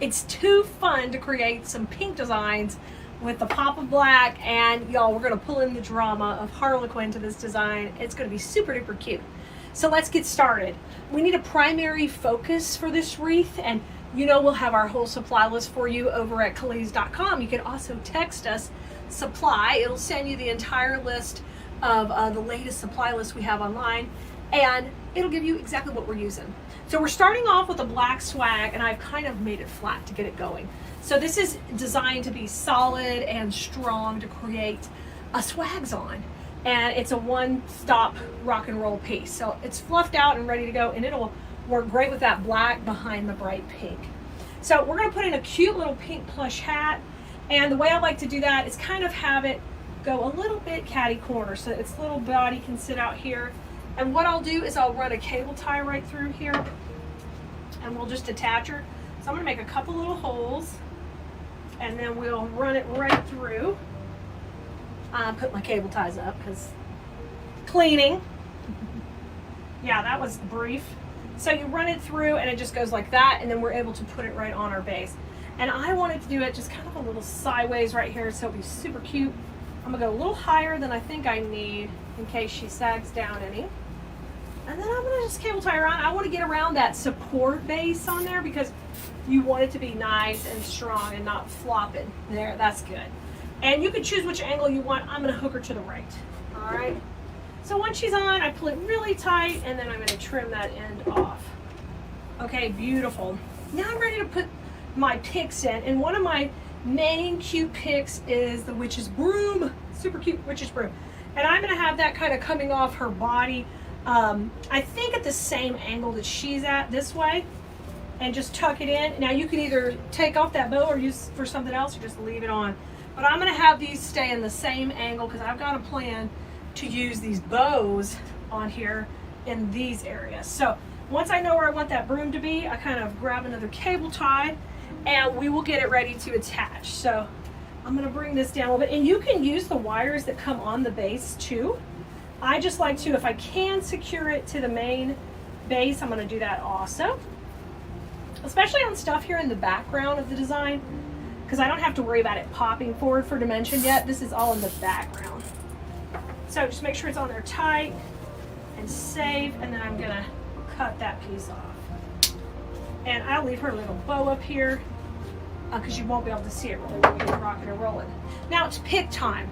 It's too fun to create some pink designs with the pop of black, and y'all, we're gonna pull in the drama of Harlequin to this design. It's gonna be super duper cute. So let's get started. We need a primary focus for this wreath, and you know we'll have our whole supply list for you over at Keleas.com. You can also text us supply. It'll send you the entire list of the latest supply list we have online, and it'll give you exactly what we're using. So we're starting off with a black swag, and I've kind of made it flat to get it going. So this is designed to be solid and strong to create a swags on. And it's a one-stop rock and roll piece. So it's fluffed out and ready to go, and it'll work great with that black behind the bright pink. So we're gonna put in a cute little pink plush hat. And the way I like to do that is kind of have it go a little bit catty corner so that its little body can sit out here. And what I'll do is I'll run a cable tie right through here, and we'll just attach her. So I'm gonna make a couple little holes, and then we'll run it right through. Put my cable ties up because cleaning. Yeah, that was brief. So you run it through and it just goes like that, and then we're able to put it right on our base. And I wanted to do it just kind of a little sideways right here so it'll be super cute. I'm gonna go a little higher than I think I need in case she sags down any. And then I'm gonna just cable tie around. I want to get around that support base on there because you want it to be nice and strong and not flopping. There, that's good. And you can choose which angle you want. I'm gonna hook her to the right. All right. So once she's on, I pull it really tight, and then I'm gonna trim that end off. Okay, beautiful. Now I'm ready to put my picks in, and one of my main cute picks is the witch's broom. Super cute witch's broom. And I'm gonna have that kind of coming off her body. I think at the same angle that she's at, this way, and just tuck it in. Now you can either take off that bow or use for something else, or just leave it on. But I'm gonna have these stay in the same angle because I've got a plan to use these bows on here in these areas. So once I know where I want that broom to be, I kind of grab another cable tie and we will get it ready to attach. So I'm gonna bring this down a little bit, and you can use the wires that come on the base too. I just like to, if I can secure it to the main base, I'm gonna do that also. Especially on stuff here in the background of the design, because I don't have to worry about it popping forward for dimension yet. This is all in the background. So just make sure it's on there tight and safe, and then I'm gonna cut that piece off. And I'll leave her little bow up here because you won't be able to see it really when you're rocking and rolling. Now it's pick time.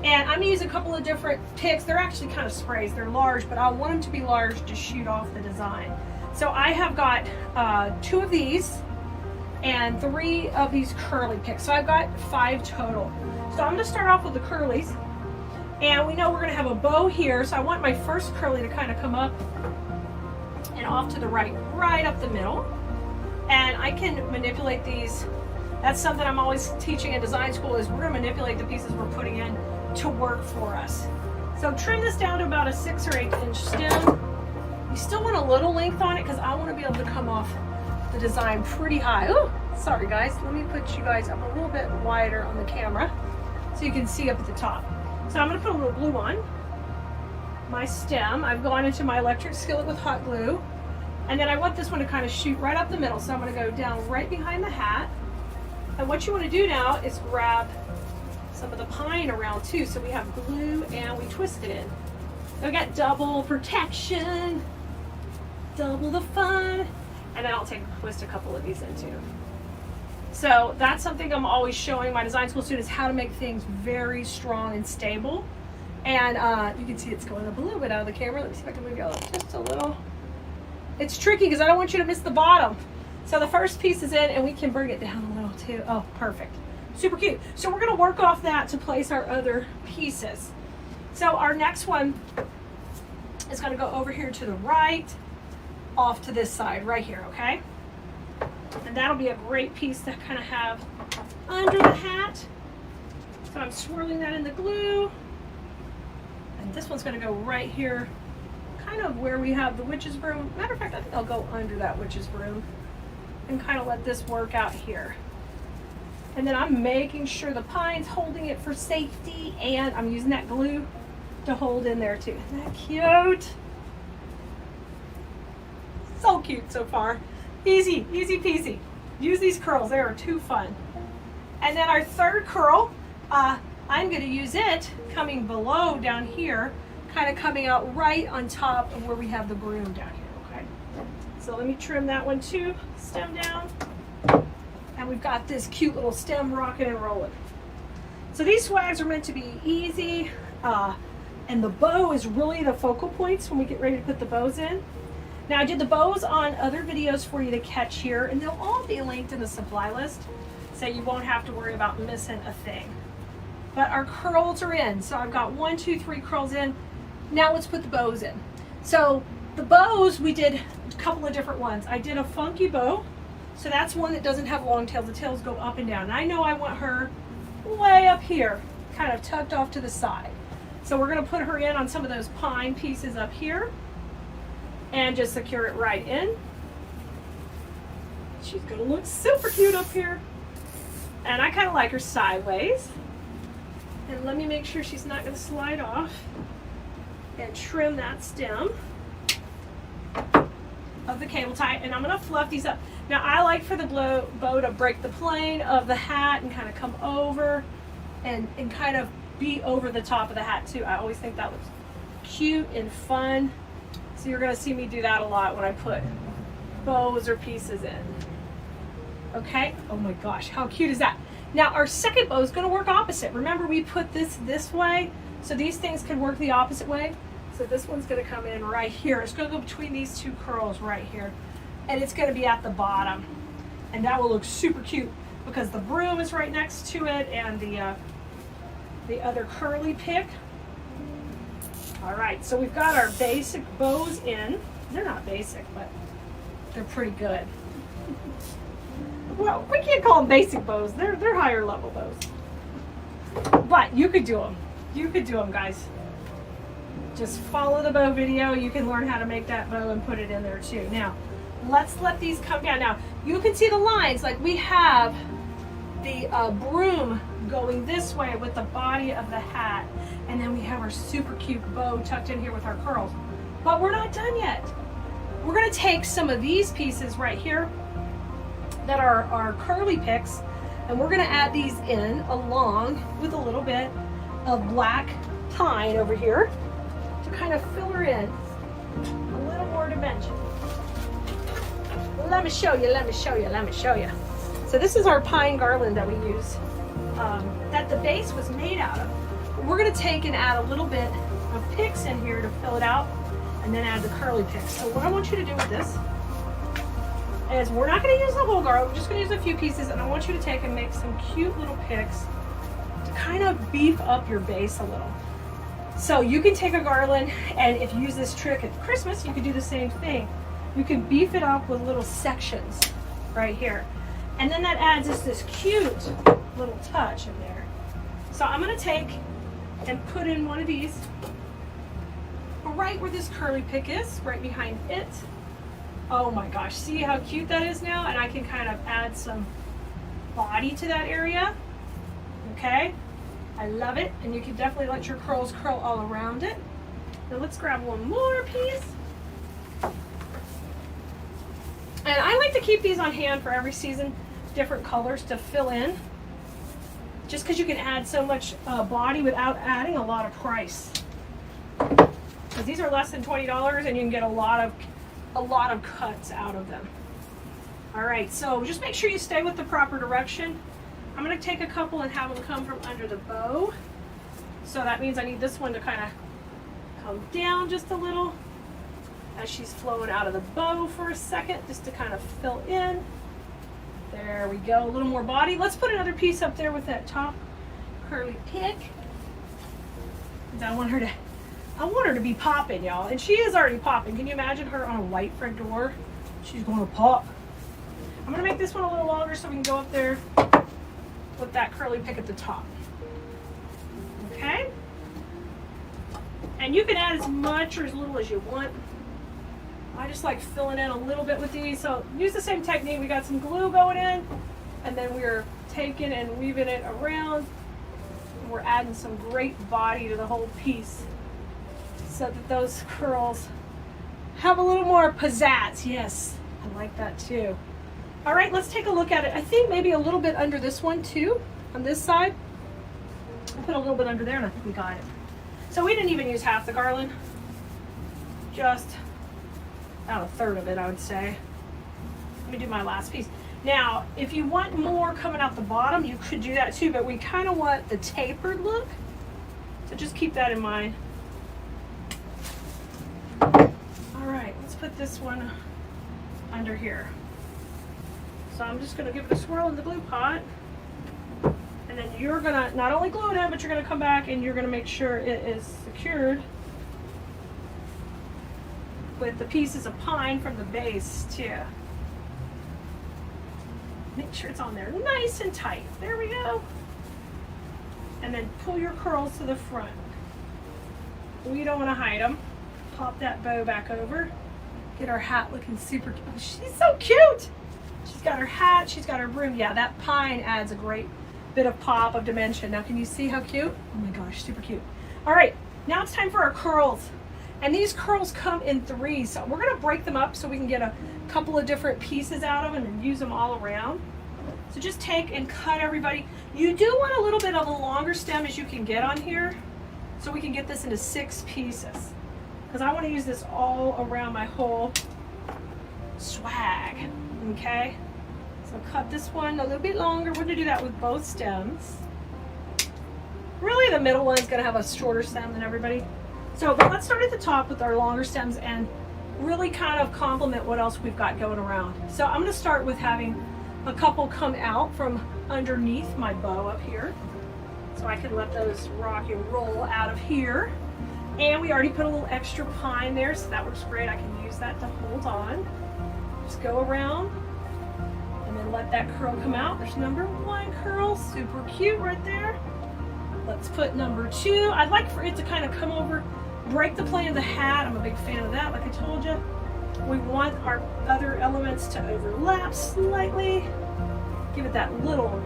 And I'm gonna use a couple of different picks. They're actually kind of sprays, they're large, but I want them to be large to shoot off the design. So I have got 2 of these and 3 of these curly picks. So I've got 5 total. So I'm gonna start off with the curlies. And we know we're gonna have a bow here. So I want my first curly to kind of come up and off to the right, right up the middle. And I can manipulate these. That's something I'm always teaching in design school, is we're gonna manipulate the pieces we're putting in to work for us. So trim this down to about a 6 or 8 inch stem. You still want a little length on it because I want to be able to come off the design pretty high. Oh, sorry guys. Let me put you guys up a little bit wider on the camera so you can see up at the top. So I'm going to put a little glue on my stem. I've gone into my electric skillet with hot glue. And then I want this one to kind of shoot right up the middle. So I'm going to go down right behind the hat. And what you want to do now is grab some of the pine around too. So we have glue and we twist it in. So we got double protection, double the fun. And then I'll twist a couple of these in too. So that's something I'm always showing my design school students, how to make things very strong and stable. And you can see it's going up a little bit out of the camera. Let me see if I can move you up just a little. It's tricky because I don't want you to miss the bottom. So the first piece is in, and we can bring it down a little too. Oh, perfect. Super cute. So we're gonna work off that to place our other pieces. So our next one is gonna go over here to the right, off to this side right here, okay? And that'll be a great piece to kind of have under the hat. So I'm swirling that in the glue. And this one's gonna go right here, kind of where we have the witch's broom. Matter of fact, I think I'll go under that witch's broom and kind of let this work out here. And then I'm making sure the pine's holding it for safety, and I'm using that glue to hold in there too. Isn't that cute? So cute so far. Easy, easy peasy. Use these curls, they are too fun. And then our third curl, I'm gonna use it coming below down here, kind of coming out right on top of where we have the broom down here, okay? So let me trim that one too, stem down. And we've got this cute little stem rocking and rolling. So these swags are meant to be easy, and the bow is really the focal points when we get ready to put the bows in. Now I did the bows on other videos for you to catch here, and they'll all be linked in the supply list, so you won't have to worry about missing a thing. But our curls are in, so I've got 1, 2, 3 curls in. Now let's put the bows in. So the bows, we did a couple of different ones. I did a funky bow, so that's one that doesn't have long tails. The tails go up and down. And I know I want her way up here, kind of tucked off to the side. So we're gonna put her in on some of those pine pieces up here and just secure it right in. She's gonna look super cute up here. And I kind of like her sideways. And let me make sure she's not gonna slide off. And trim that stem of the cable tie. And I'm gonna fluff these up. Now I like for the bow to break the plane of the hat and kind of come over and kind of be over the top of the hat too. I always think that looks cute and fun. So you're gonna see me do that a lot when I put bows or pieces in. Okay, oh my gosh, how cute is that? Now our second bow is gonna work opposite. Remember we put this way, so these things can work the opposite way. So this one's gonna come in right here. It's gonna go between these two curls right here. And it's gonna be at the bottom. And that will look super cute because the broom is right next to it and the other curly pick. All right, so we've got our basic bows in. They're not basic, but they're pretty good. Well, we can't call them basic bows. They're higher level bows. But you could do them. You could do them, guys. Just follow the bow video. You can learn how to make that bow and put it in there too. Now, let's let these come down. Now, you can see the lines. Like we have the broom going this way with the body of the hat. And then we have our super cute bow tucked in here with our curls. But we're not done yet. We're gonna take some of these pieces right here that are our curly picks, and we're gonna add these in along with a little bit of black pine over here to kind of fill her in a little more dimension. Let me show you, let me show you, let me show you. So this is our pine garland that we use, that the base was made out of. We're gonna take and add a little bit of picks in here to fill it out, and then add the curly picks. So what I want you to do with this is we're not going to use the whole garland, we're just going to use a few pieces, and I want you to take and make some cute little picks to kind of beef up your base a little. So you can take a garland, and if you use this trick at Christmas, you can do the same thing. You can beef it up with little sections right here. And then that adds just this cute little touch in there. So I'm going to take and put in one of these right where this curly pick is, right behind it. Oh my gosh, see how cute that is now? And I can kind of add some body to that area. Okay, I love it. And you can definitely let your curls curl all around it. Now let's grab one more piece. And I like to keep these on hand for every season, different colors to fill in. Just because you can add so much body without adding a lot of price. Because these are less than $20 and you can get a lot of cuts out of them. All right, so just make sure you stay with the proper direction. I'm going to take a couple and have them come from under the bow. So that means I need this one to kind of come down just a little as she's flowing out of the bow for a second, just to kind of fill in. There we go, a little more body. Let's put another piece up there with that top curly pick. I want her to be popping, y'all. And she is already popping. Can you imagine her on a white front door? She's going to pop. I'm going to make this one a little longer so we can go up there with that curly pick at the top. Okay? And you can add as much or as little as you want. I just like filling in a little bit with these. So use the same technique. We got some glue going in, and then we're taking and weaving it around. And we're adding some great body to the whole piece, so that those curls have a little more pizzazz. Yes, I like that too. All right, let's take a look at it. I think maybe a little bit under this one too, on this side. I'll put a little bit under there and I think we got it. So we didn't even use half the garland. Just about a third of it, I would say. Let me do my last piece. Now, if you want more coming out the bottom, you could do that too, but we kind of want the tapered look. So just keep that in mind. All right, let's put this one under here. So I'm just gonna give it a swirl in the glue pot. And then you're gonna not only glue it in, but you're gonna come back and you're gonna make sure it is secured with the pieces of pine from the base too. Make sure it's on there nice and tight. There we go. And then pull your curls to the front. We don't want to hide them. Pop that bow back over. Get our hat looking super cute. Oh, she's so cute. She's got her hat, she's got her broom. Yeah, that pine adds a great bit of pop, of dimension. Now can you see how cute? Oh my gosh, super cute. All right, now it's time for our curls. And these curls come in threes. So we're gonna break them up so we can get a couple of different pieces out of them and use them all around. So just take and cut everybody. You do want a little bit of a longer stem as you can get on here so we can get this into 6 pieces. Because I want to use this all around my whole swag, okay? So cut this one a little bit longer. We're gonna do that with both stems. Really the middle one is gonna have a shorter stem than everybody. So but let's start at the top with our longer stems and really kind of complement what else we've got going around. So I'm gonna start with having a couple come out from underneath my bow up here. So I can let those rock and roll out of here. And we already put a little extra pine there, so that works great. I can use that to hold on. Just go around and then let that curl come out. There's number 1 curl, super cute right there. Let's put number 2. I'd like for it to kind of come over, break the plane of the hat. I'm a big fan of that, like I told you. We want our other elements to overlap slightly. Give it that little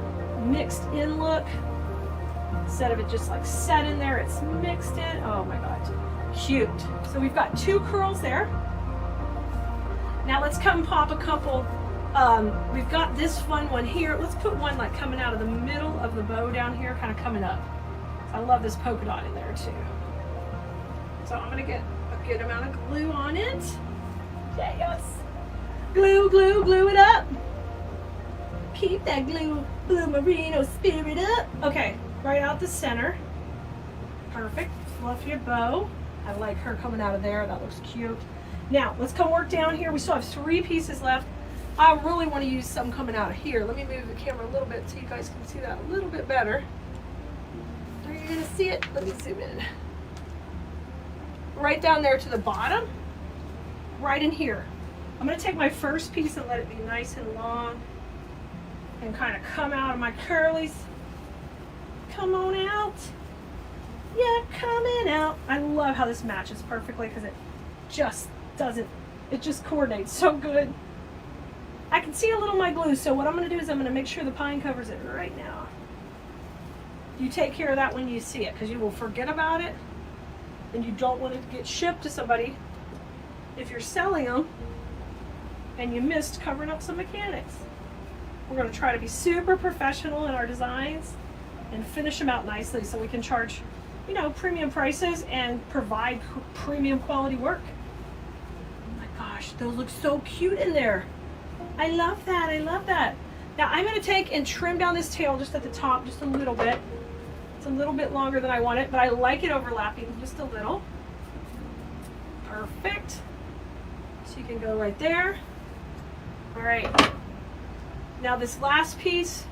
mixed in look. Instead of it just like set in there, it's mixed in. Oh my God, cute. So we've got 2 curls there. Now let's come pop a couple. We've got this fun one here. Let's put one like coming out of the middle of the bow down here, kind of coming up. I love this polka dot in there too. So I'm gonna get a good amount of glue on it. Yes. Glue, glue, glue it up. Keep that glue merino spirit up. Okay, right out the center. Perfect. Fluff your bow. I like her coming out of there. That looks cute. Now, let's come work down here. We still have 3 pieces left. I really want to use some coming out of here. Let me move the camera a little bit so you guys can see that a little bit better. Are you going to see it? Let me zoom in. Right down there to the bottom. Right in here. I'm going to take my first piece and let it be nice and long and kind of come out of my curlies. Come on out. Yeah, coming out. I love how this matches perfectly because it just coordinates so good. I can see a little of my glue, so what I'm going to do is I'm going to make sure the pine covers it right now. You take care of that when you see it because you will forget about it and you don't want it to get shipped to somebody if you're selling them and you missed covering up some mechanics. We're going to try to be super professional in our designs and finish them out nicely so we can charge, you know, premium prices and provide premium quality work. Oh my gosh, those look so cute in there. I love that, I love that. Now I'm going to take and trim down this tail just at the top just a little bit. It's a little bit longer than I want it, but I like it overlapping just a little. Perfect. So you can go right there. All right. Now this last piece,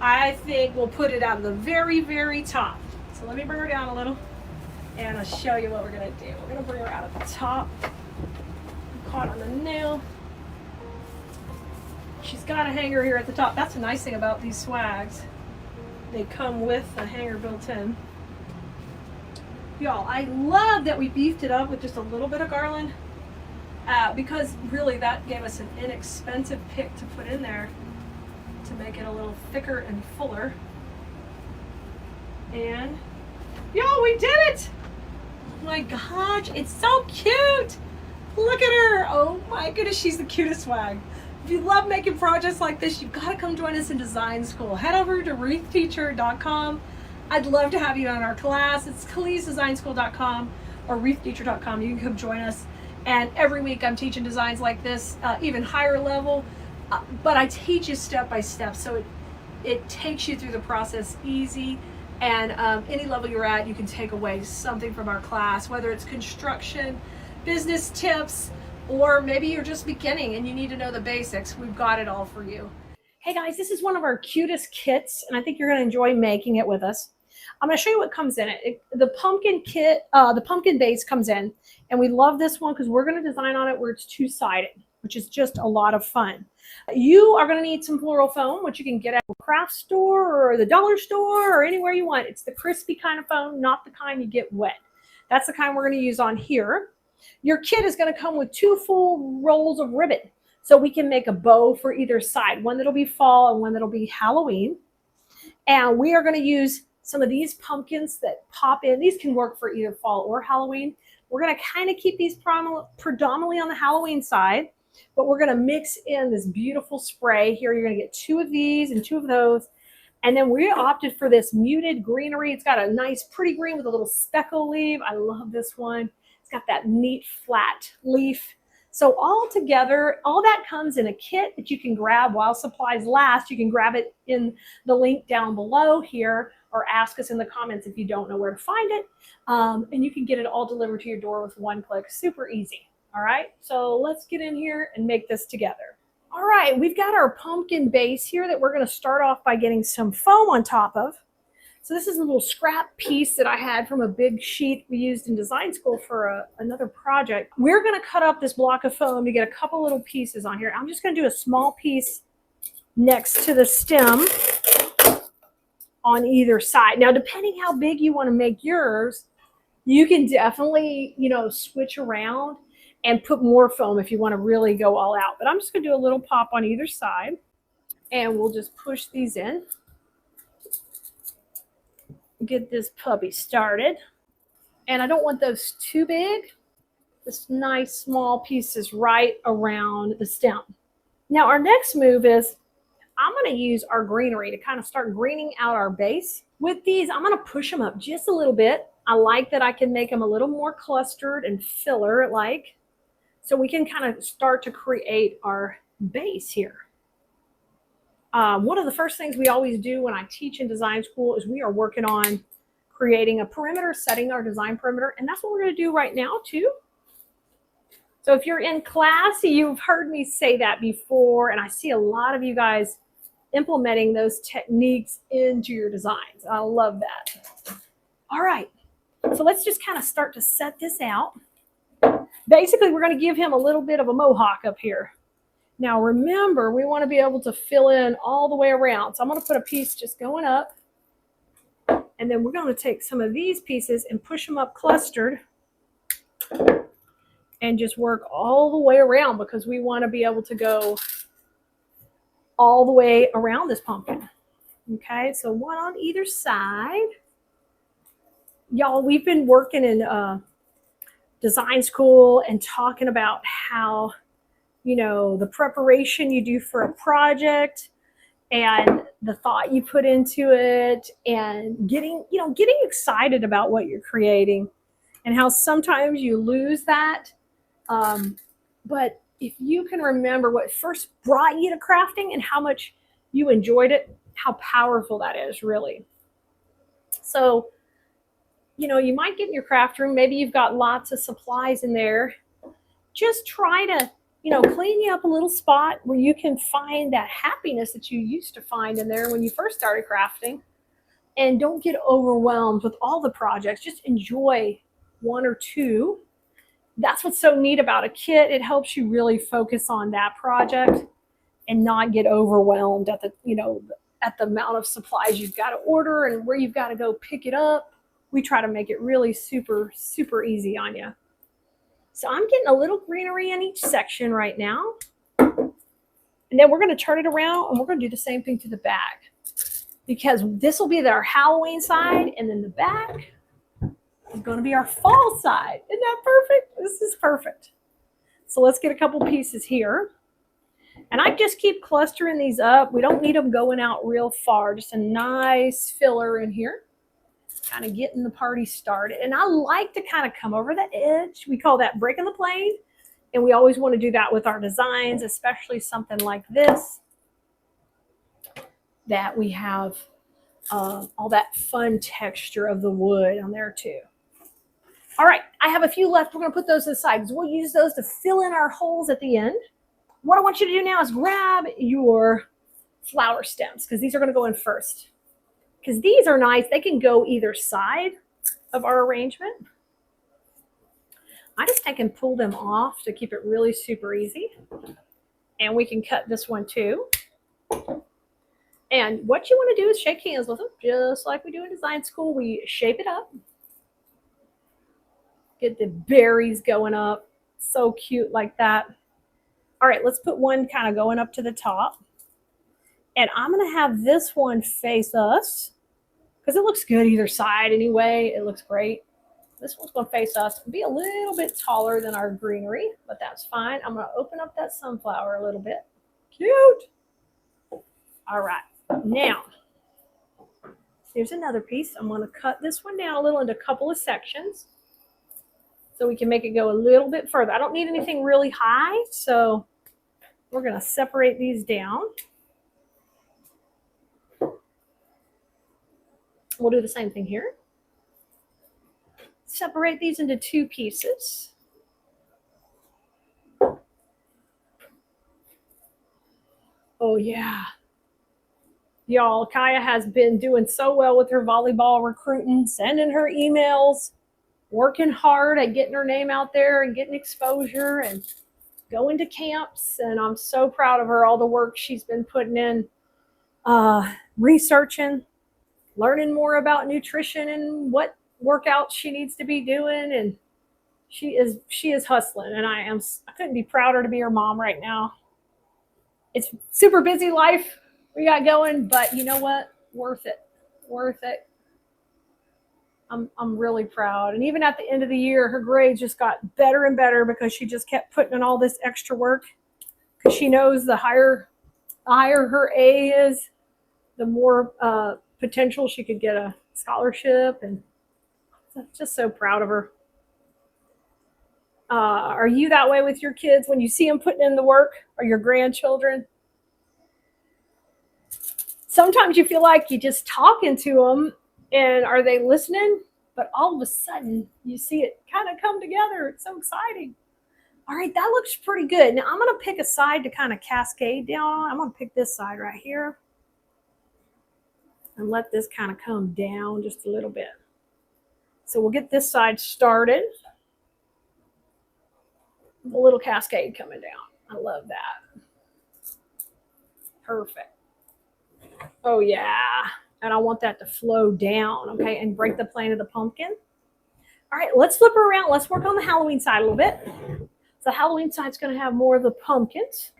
I think we'll put it out of the very, very top. So let me bring her down a little and I'll show you what we're gonna do. We're gonna bring her out at the top. I'm caught on the nail. She's got a hanger here at the top. That's the nice thing about these swags. They come with a hanger built in. Y'all, I love that we beefed it up with just a little bit of garland because really that gave us an inexpensive pick to put in there to make it a little thicker and fuller. And y'all, we did it! Oh my gosh, it's so cute! Look at her! Oh my goodness, she's the cutest swag. If you love making projects like this, you've got to come join us in design school. Head over to wreathteacher.com. I'd love to have you on our class. It's keleasdesignschool.com or wreathteacher.com. You can come join us. And every week I'm teaching designs like this, even higher level, but I teach you step by step. So it takes you through the process easy. And any level you're at, you can take away something from our class, whether it's construction, business tips, or maybe you're just beginning and you need to know the basics. We've got it all for you. Hey guys, this is one of our cutest kits, and I think you're going to enjoy making it with us. I'm going to show you what comes in it. The pumpkin kit, the pumpkin base comes in, and we love this one because we're going to design on it where it's two-sided, which is just a lot of fun. You are going to need some floral foam, which you can get at a craft store or the dollar store or anywhere you want. It's the crispy kind of foam, not the kind you get wet. That's the kind we're going to use on here. Your kit is going to come with 2 full rolls of ribbon, so we can make a bow for either side, one that'll be fall and one that'll be Halloween. And we are going to use some of these pumpkins that pop in. These can work for either fall or Halloween. We're going to kind of keep these predominantly on the Halloween side, but we're going to mix in this beautiful spray here. You're going to get 2 of these and 2 of those. And then we opted for this muted greenery. It's got a nice pretty green with a little speckle leaf. I love this one. It's got that neat flat leaf. So all together, all that comes in a kit that you can grab while supplies last. You can grab it in the link down below here, or ask us in the comments if you don't know where to find it. And you can get it all delivered to your door with 1 click. Super easy. All right, so let's get in here and make this together. All right, we've got our pumpkin base here that we're going to start off by getting some foam on top of. So this is a little scrap piece that I had from a big sheet we used in design school for another project. We're going to cut up this block of foam to get a couple little pieces on here. I'm just going to do a small piece next to the stem on either side. Now, depending how big you want to make yours, you can definitely, switch around and put more foam if you want to really go all out. But I'm just going to do a little pop on either side, and we'll just push these in. Get this puppy started. And I don't want those too big. This nice small pieces right around the stem. Now our next move is I'm going to use our greenery to kind of start greening out our base. With these, I'm going to push them up just a little bit. I like that I can make them a little more clustered and filler-like, so we can kind of start to create our base here. One of the first things we always do when I teach in design school is we are working on creating a perimeter, setting our design perimeter, and that's what we're going to do right now too. So if you're in class, you've heard me say that before, and I see a lot of you guys implementing those techniques into your designs. I love that. All right, so let's just kind of start to set this out. Basically, we're going to give him a little bit of a mohawk up here. Now remember, we want to be able to fill in all the way around. So I'm going to put a piece just going up, and then we're going to take some of these pieces and push them up clustered and just work all the way around, because we want to be able to go all the way around this pumpkin. Okay, so 1 on either side. Y'all, we've been working in design school and talking about how, the preparation you do for a project and the thought you put into it, and getting excited about what you're creating, and how sometimes you lose that. But if you can remember what first brought you to crafting and how much you enjoyed it, how powerful that is, really. So, you might get in your craft room, maybe you've got lots of supplies in there. Just try to, clean you up a little spot where you can find that happiness that you used to find in there when you first started crafting. And don't get overwhelmed with all the projects. Just enjoy 1 or 2. That's what's so neat about a kit. It helps you really focus on that project and not get overwhelmed at the, at the amount of supplies you've got to order and where you've got to go pick it up. We try to make it really super, super easy on you. So I'm getting a little greenery in each section right now. And then we're going to turn it around, and we're going to do the same thing to the back, because this will be our Halloween side, and then the back is going to be our fall side. Isn't that perfect? This is perfect. So let's get a couple pieces here. And I just keep clustering these up. We don't need them going out real far. Just a nice filler in here. Kind of getting the party started. And I like to kind of come over the edge. We call that breaking the plane. And we always want to do that with our designs, especially something like this, that we have all that fun texture of the wood on there too. All right, I have a few left. We're going to put those aside because we'll use those to fill in our holes at the end. What I want you to do now is grab your flower stems because these are going to go in first. Because these are nice. They can go either side of our arrangement. I just take and pull them off to keep it really super easy. And we can cut this one too. And what you want to do is shake hands with them, just like we do in design school. We shape it up. Get the berries going up. So cute like that. All right, let's put one kind of going up to the top. And I'm going to have this one face us because it looks good either side anyway. It looks great. This one's going to face us and be a little bit taller than our greenery, but that's fine. I'm going to open up that sunflower a little bit. Cute. All right. Now, here's another piece. I'm going to cut this one down a little into a couple of sections so we can make it go a little bit further. I don't need anything really high, so we're going to separate these down. We'll do the same thing here. Separate these into two pieces. Oh, yeah. Y'all, Kaya has been doing so well with her volleyball recruiting, sending her emails, working hard at getting her name out there and getting exposure and going to camps. And I'm so proud of her, all the work she's been putting in, researching, learning more about nutrition and what workouts she needs to be doing. And she is hustling. And I couldn't be prouder to be her mom right now. It's super busy life we got going, but you know what? Worth it. Worth it. I'm really proud. And even at the end of the year, her grades just got better and better because she just kept putting in all this extra work. Because she knows the higher her A is, the more potential she could get a scholarship. And just so proud of her. Are you that way with your kids when you see them putting in the work, or your grandchildren? Sometimes you feel like you're just talking to them and are they listening? But all of a sudden you see it kind of come together. It's so exciting. All right, that looks pretty good. Now I'm going to pick a side to kind of cascade down on. I'm going to pick this side right here and let this kind of come down just a little bit. So we'll get this side started. A little cascade coming down. I love that. Perfect. Oh, yeah. And I want that to flow down, okay, and break the plane of the pumpkin. All right, let's flip her around. Let's work on the Halloween side a little bit. So the Halloween side's going to have more of the pumpkins.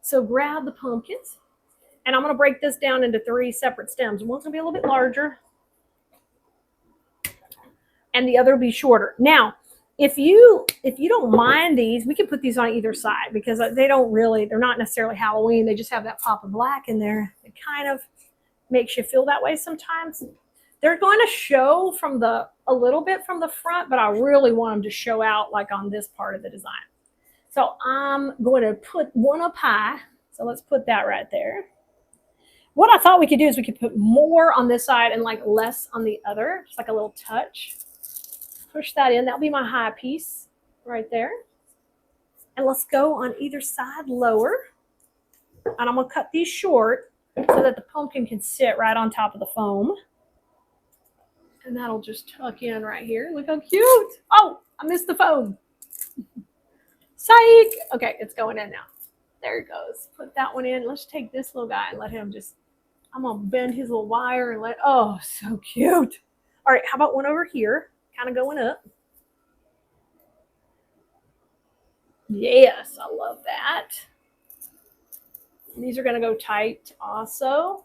So grab the pumpkins. And I'm going to break this down into 3 separate stems. One's going to be a little bit larger. And the other will be shorter. Now, if you don't mind these, we can put these on either side because they're not necessarily Halloween. They just have that pop of black in there. It kind of makes you feel that way sometimes. They're going to show a little bit from the front, but I really want them to show out like on this part of the design. So I'm going to put one up high. So let's put that right there. What I thought we could do is we could put more on this side and like less on the other. Just like a little touch. Push that in. That'll be my high piece right there. And let's go on either side lower. And I'm going to cut these short so that the pumpkin can sit right on top of the foam. And that'll just tuck in right here. Look how cute. Oh, I missed the foam. Psych. Okay, it's going in now. There it goes. Put that one in. Let's take this little guy and let him I'm going to bend his little wire and oh, so cute. All right, how about one over here? Kind of going up. Yes, I love that. And these are going to go tight also.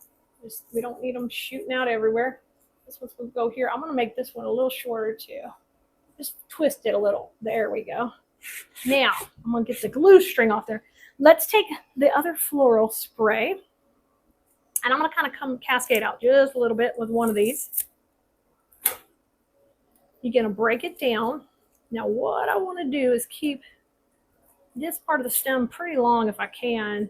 We don't need them shooting out everywhere. This one's going to go here. I'm going to make this one a little shorter too. Just twist it a little. There we go. Now, I'm going to get the glue string off there. Let's take the other floral spray, and I'm going to kind of come cascade out just a little bit with one of these. You're going to break it down. Now what I want to do is keep this part of the stem pretty long if I can,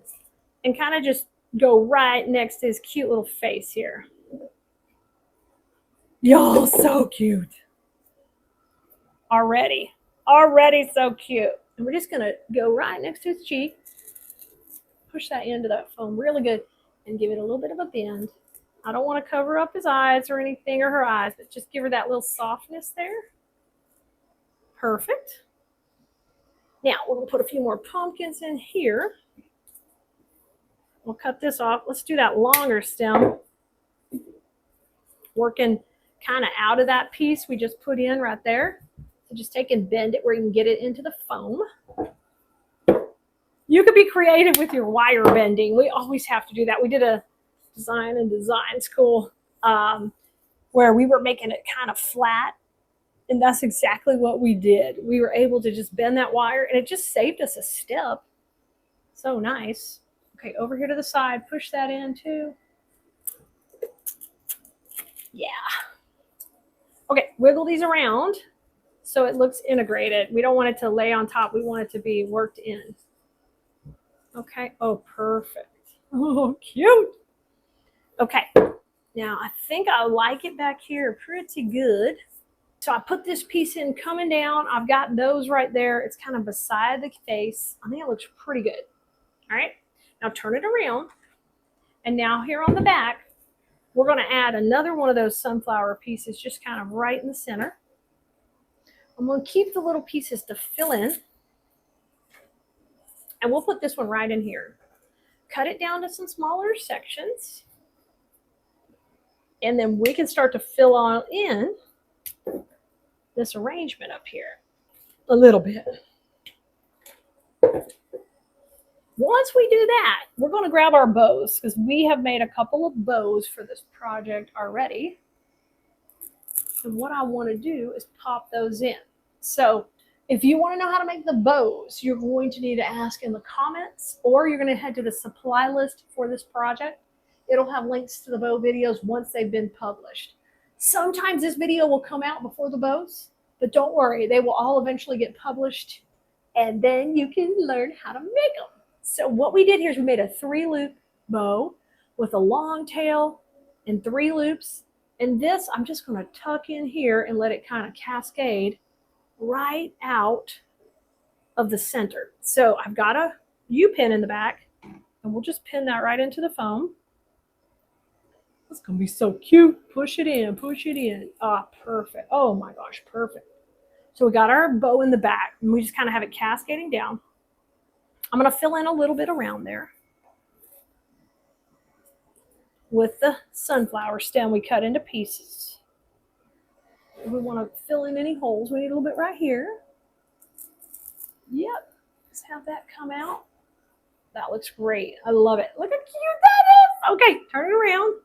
and kind of just go right next to his cute little face here. Y'all, so cute. Already so cute. And we're just going to go right next to his cheek. Push that into that foam really good and give it a little bit of a bend. I don't want to cover up his eyes or anything, or her eyes, but just give her that little softness there. Perfect. Now we're going to put a few more pumpkins in here. We'll cut this off. Let's do that longer stem. Working kind of out of that piece we just put in right there. So just take and bend it where you can get it into the foam. You could be creative with your wire bending. We always have to do that. We did a design school where we were making it kind of flat, and that's exactly what we did. We were able to just bend that wire, and it just saved us a step. So nice. Okay, over here to the side, push that in too. Yeah. Okay, wiggle these around so it looks integrated. We don't want it to lay on top. We want it to be worked in. Okay, oh, perfect. Oh, cute. Okay, now I think I like it back here pretty good. So I put this piece in coming down. I've got those right there. It's kind of beside the face. I think it looks pretty good. All right, now turn it around. And now here on the back, we're going to add another one of those sunflower pieces just kind of right in the center. I'm going to keep the little pieces to fill in. And we'll put this one right in here. Cut it down to some smaller sections. And then we can start to fill on in this arrangement up here a little bit. Once we do that, we're going to grab our bows, because we have made a couple of bows for this project already. And what I want to do is pop those in. So if you want to know how to make the bows, you're going to need to ask in the comments, or you're going to head to the supply list for this project. It'll have links to the bow videos once they've been published. Sometimes this video will come out before the bows, but don't worry, they will all eventually get published, and then you can learn how to make them. So what we did here is we made a 3-loop bow with a long tail and 3 loops. And this I'm just going to tuck in here and let it kind of cascade right out of the center. So I've got a U-pin in the back, and we'll just pin that right into the foam. It's going to be so cute. Push it in, push it in. Ah, perfect. Oh my gosh, perfect. So we got our bow in the back, and we just kind of have it cascading down. I'm going to fill in a little bit around there with the sunflower stem we cut into pieces. We want to fill in any holes. We need a little bit right here. Yep. Let's have that come out. That looks great. I love it. Look how cute that is. Okay, turn it around.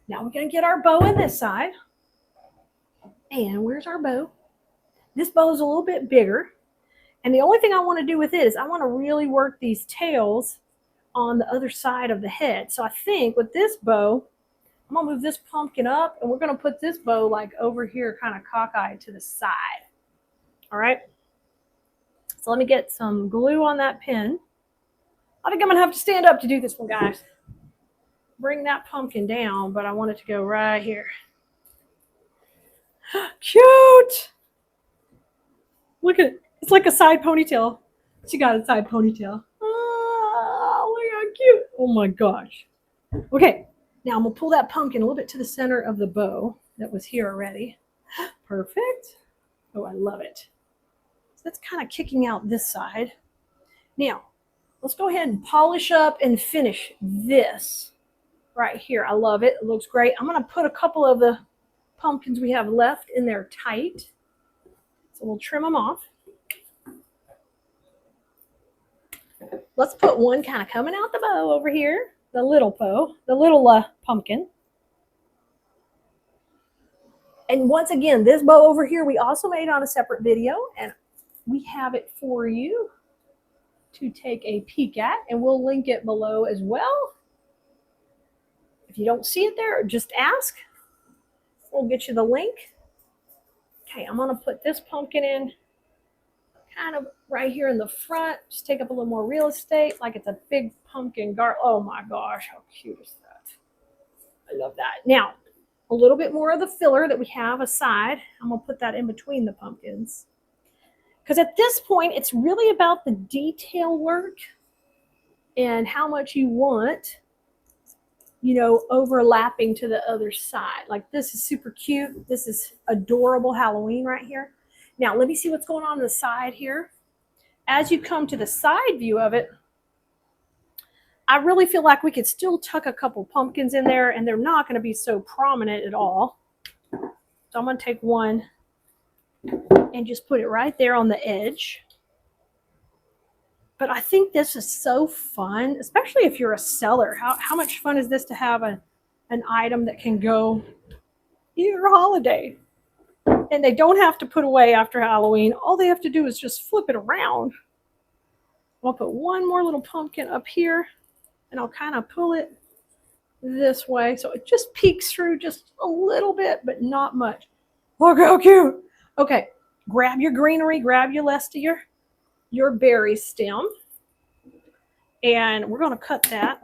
Now we're going to get our bow in this side. And where's our bow? This bow is a little bit bigger. And the only thing I want to do with it is I want to really work these tails on the other side of the head. So I think with this bow, I'm going to move this pumpkin up, and we're going to put this bow like over here, kind of cockeyed to the side. All right. So let me get some glue on that pin. I think I'm going to have to stand up to do this one, guys. Bring that pumpkin down, but I want it to go right here. Cute. Look at it. It's like a side ponytail. She got a side ponytail. Oh, look how cute. Oh my gosh. Okay. Now I'm going to pull that pumpkin a little bit to the center of the bow that was here already. Perfect. Oh, I love it. So that's kind of kicking out this side. Now, let's go ahead and polish up and finish this right here. I love it. It looks great. I'm going to put a couple of the pumpkins we have left in there tight. So we'll trim them off. Let's put one kind of coming out the bow over here. The little bow, the little pumpkin. And once again, this bow over here, we also made on a separate video, and we have it for you to take a peek at, and we'll link it below as well. If you don't see it there, just ask. We'll get you the link. Okay, I'm gonna put this pumpkin in kind of right here in the front. Just take up a little more real estate, like it's a big pumpkin garden. Oh my gosh, how cute is that? I love that. Now, a little bit more of the filler that we have aside. I'm gonna put that in between the pumpkins. Because at this point, it's really about the detail work and how much you want, you know, overlapping to the other side. Like this is super cute. This is adorable Halloween right here. Now, let me see what's going on the side here. As you come to the side view of it, I really feel like we could still tuck a couple pumpkins in there and they're not going to be so prominent at all. So I'm going to take one and just put it right there on the edge. But I think this is so fun, especially if you're a seller. How much fun is this to have an item that can go either holiday? And they don't have to put away after Halloween. All they have to do is just flip it around. I'll put one more little pumpkin up here, and I'll kind of pull it this way. So it just peeks through just a little bit, but not much. Look how cute. Okay, grab your greenery, grab your rest of your berry stem. And we're going to cut that.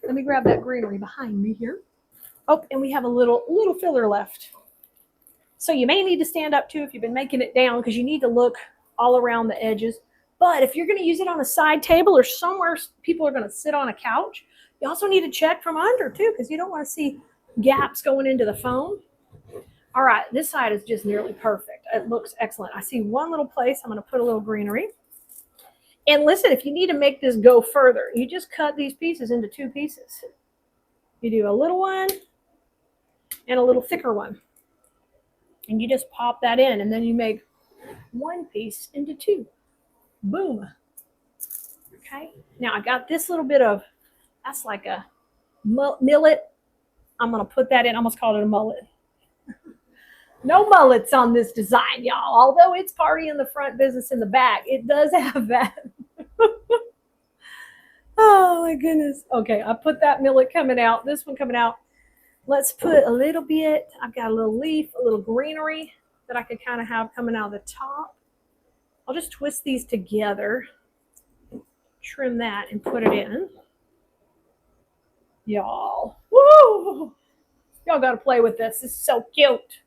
Let me grab that greenery behind me here. Oh, and we have a little filler left. So you may need to stand up too if you've been making it down, because you need to look all around the edges. But if you're going to use it on a side table or somewhere people are going to sit on a couch, you also need to check from under too, because you don't want to see gaps going into the foam. All right, this side is just nearly perfect. It looks excellent. I see one little place. I'm going to put a little greenery. And listen, if you need to make this go further, you just cut these pieces into two pieces. You do a little one and a little thicker one. And you just pop that in, and then you make one piece into two. Boom. Okay. Now I got this little bit of, that's like a millet. I'm going to put that in. I almost called it a mullet. No mullets on this design, y'all. Although it's party in the front, business in the back, it does have that. Oh my goodness. Okay, I put that millet coming out. This one coming out. Let's put a little bit. I've got a little leaf, a little greenery that I could kind of have coming out of the top. I'll just twist these together, trim that, and put it in. Y'all. Woo! Y'all got to play with this. It's so cute.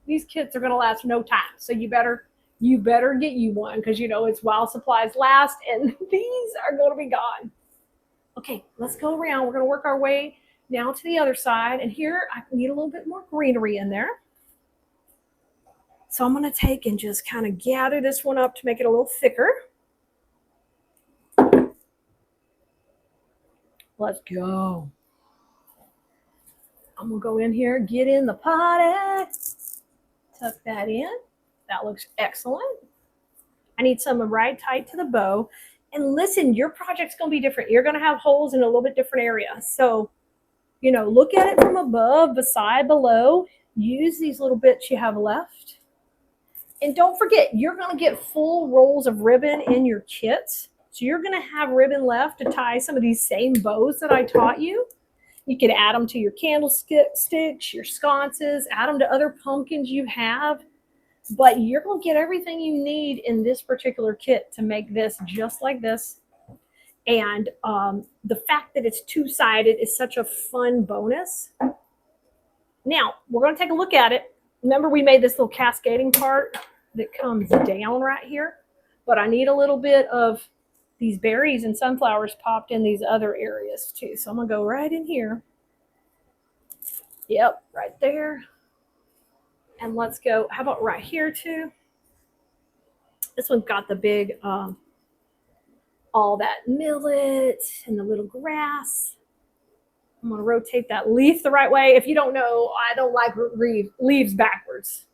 These kits are going to last no time. So you better get you one, because you know it's while supplies last, and these are going to be gone. Okay, let's go around. We're going to work our way now to the other side, and here I need a little bit more greenery in there. So I'm going to take and just kind of gather this one up to make it a little thicker. Let's go. I'm going to go in here, get in the potty, tuck that in. That looks excellent. I need some right tight to the bow. And listen, your project's going to be different. You're going to have holes in a little bit different area. So, you know, look at it from above, beside, below. Use these little bits you have left. And don't forget, you're going to get full rolls of ribbon in your kits. So you're going to have ribbon left to tie some of these same bows that I taught you. You can add them to your candlesticks, your sconces, add them to other pumpkins you have. But you're going to get everything you need in this particular kit to make this just like this. And the fact that it's two-sided is such a fun bonus. Now, we're going to take a look at it. Remember, we made this little cascading part that comes down right here. But I need a little bit of these berries and sunflowers popped in these other areas too. So I'm going to go right in here. Yep, right there. And let's go, how about right here too? This one's got the big, all that millet and the little grass. I'm going to rotate that leaf the right way. If you don't know, I don't like leaves backwards.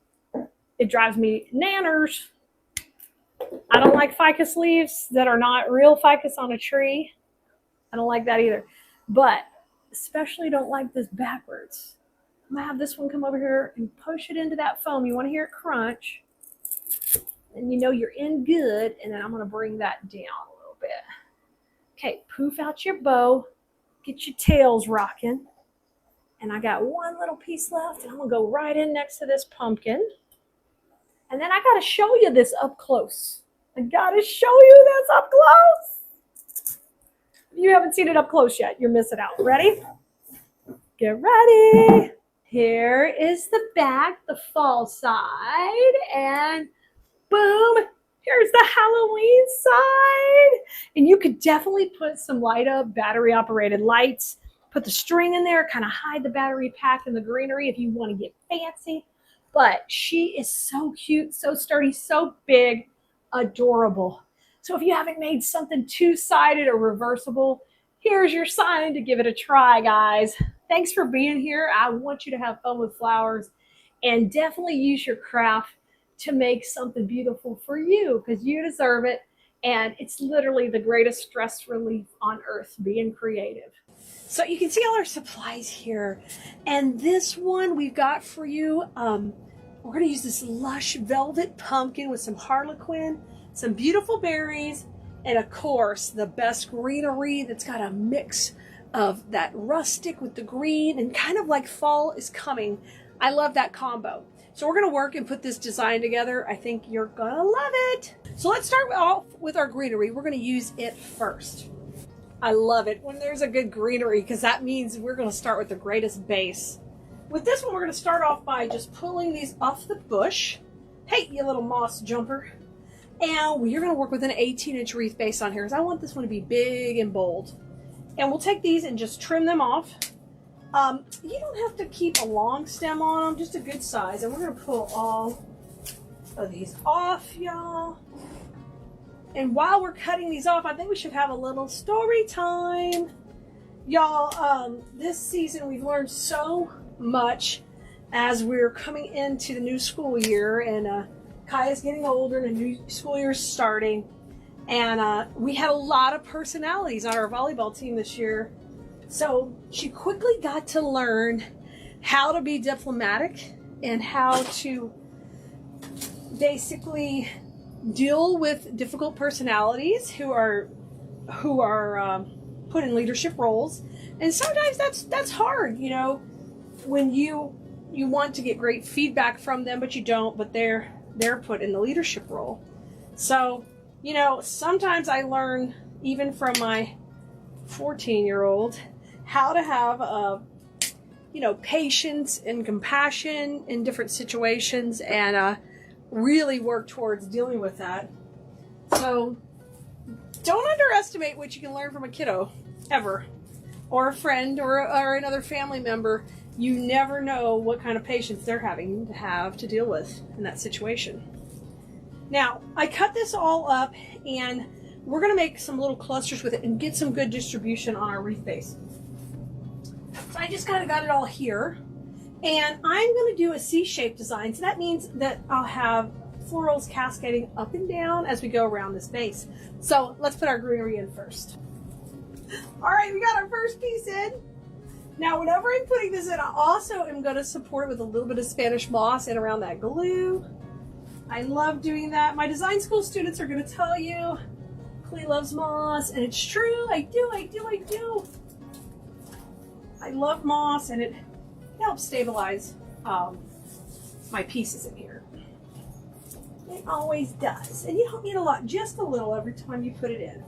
It drives me nanners. I don't like ficus leaves that are not real ficus on a tree. I don't like that either. But especially don't like this backwards. I'm going to have this one come over here and push it into that foam. You want to hear it crunch. and you know you're in good. And then I'm going to bring that down a little bit. Okay, poof out your bow, get your tails rocking. And I got one little piece left, and I'm going to go right in next to this pumpkin. And then I got to show you this up close. I got to show you this up close. If you haven't seen it up close yet, you're missing out. Ready? Get ready. Here is the back, the fall side, and boom, here's the Halloween side. And you could definitely put some light up, battery operated lights, put the string in there, kind of hide the battery pack and the greenery if you want to get fancy. But she is so cute, so sturdy, so big, adorable. So if you haven't made something two-sided or reversible, here's your sign to give it a try, guys. Thanks for being here. I want you to have fun with flowers and definitely use your craft to make something beautiful for you because you deserve it. And it's literally the greatest stress relief on earth, being creative. So you can see all our supplies here. And this one we've got for you. We're going to use this lush velvet pumpkin with some harlequin, some beautiful berries, and of course, the best greenery that's got a mix of that rustic with the green and kind of like fall is coming. I love that combo. So we're going to work and put this design together. I think you're going to love it. So let's start off with our greenery. We're going to use it first. I love it when there's a good greenery because that means we're going to start with the greatest base. With this one, we're going to start off by just pulling these off the bush. Hey, you little moss jumper. And we're going to work with an 18-inch wreath base on here because I want this one to be big and bold. And we'll take these and just trim them off. You don't have to keep a long stem on them, just a good size. And we're going to pull all of these off, y'all. And while we're cutting these off, I think we should have a little story time. Y'all, this season we've learned so much as we're coming into the new school year. And Kaya's getting older and the new school year is starting. And we had a lot of personalities on our volleyball team this year. So she quickly got to learn how to be diplomatic and how to basically deal with difficult personalities who are put in leadership roles. And sometimes that's hard, you know, when you want to get great feedback from them, but you don't, but they're put in the leadership role. So, you know, sometimes I learn even from my 14-year-old how to have patience and compassion in different situations and really work towards dealing with that. So don't underestimate what you can learn from a kiddo, ever, or a friend or another family member. You never know what kind of patience they're having to have to deal with in that situation. Now, I cut this all up and we're going to make some little clusters with it and get some good distribution on our wreath base. So I just kind of got it all here. And I'm going to do a C-shaped design. So that means that I'll have florals cascading up and down as we go around this base. So let's put our greenery in first. All right, we got our first piece in. Now, whenever I'm putting this in, I also am going to support it with a little bit of Spanish moss and around that glue. I love doing that. My design school students are going to tell you, Klee loves moss, and it's true. I do. I love moss, and it helps stabilize my pieces in here. It always does. And you don't need a lot, just a little every time you put it in.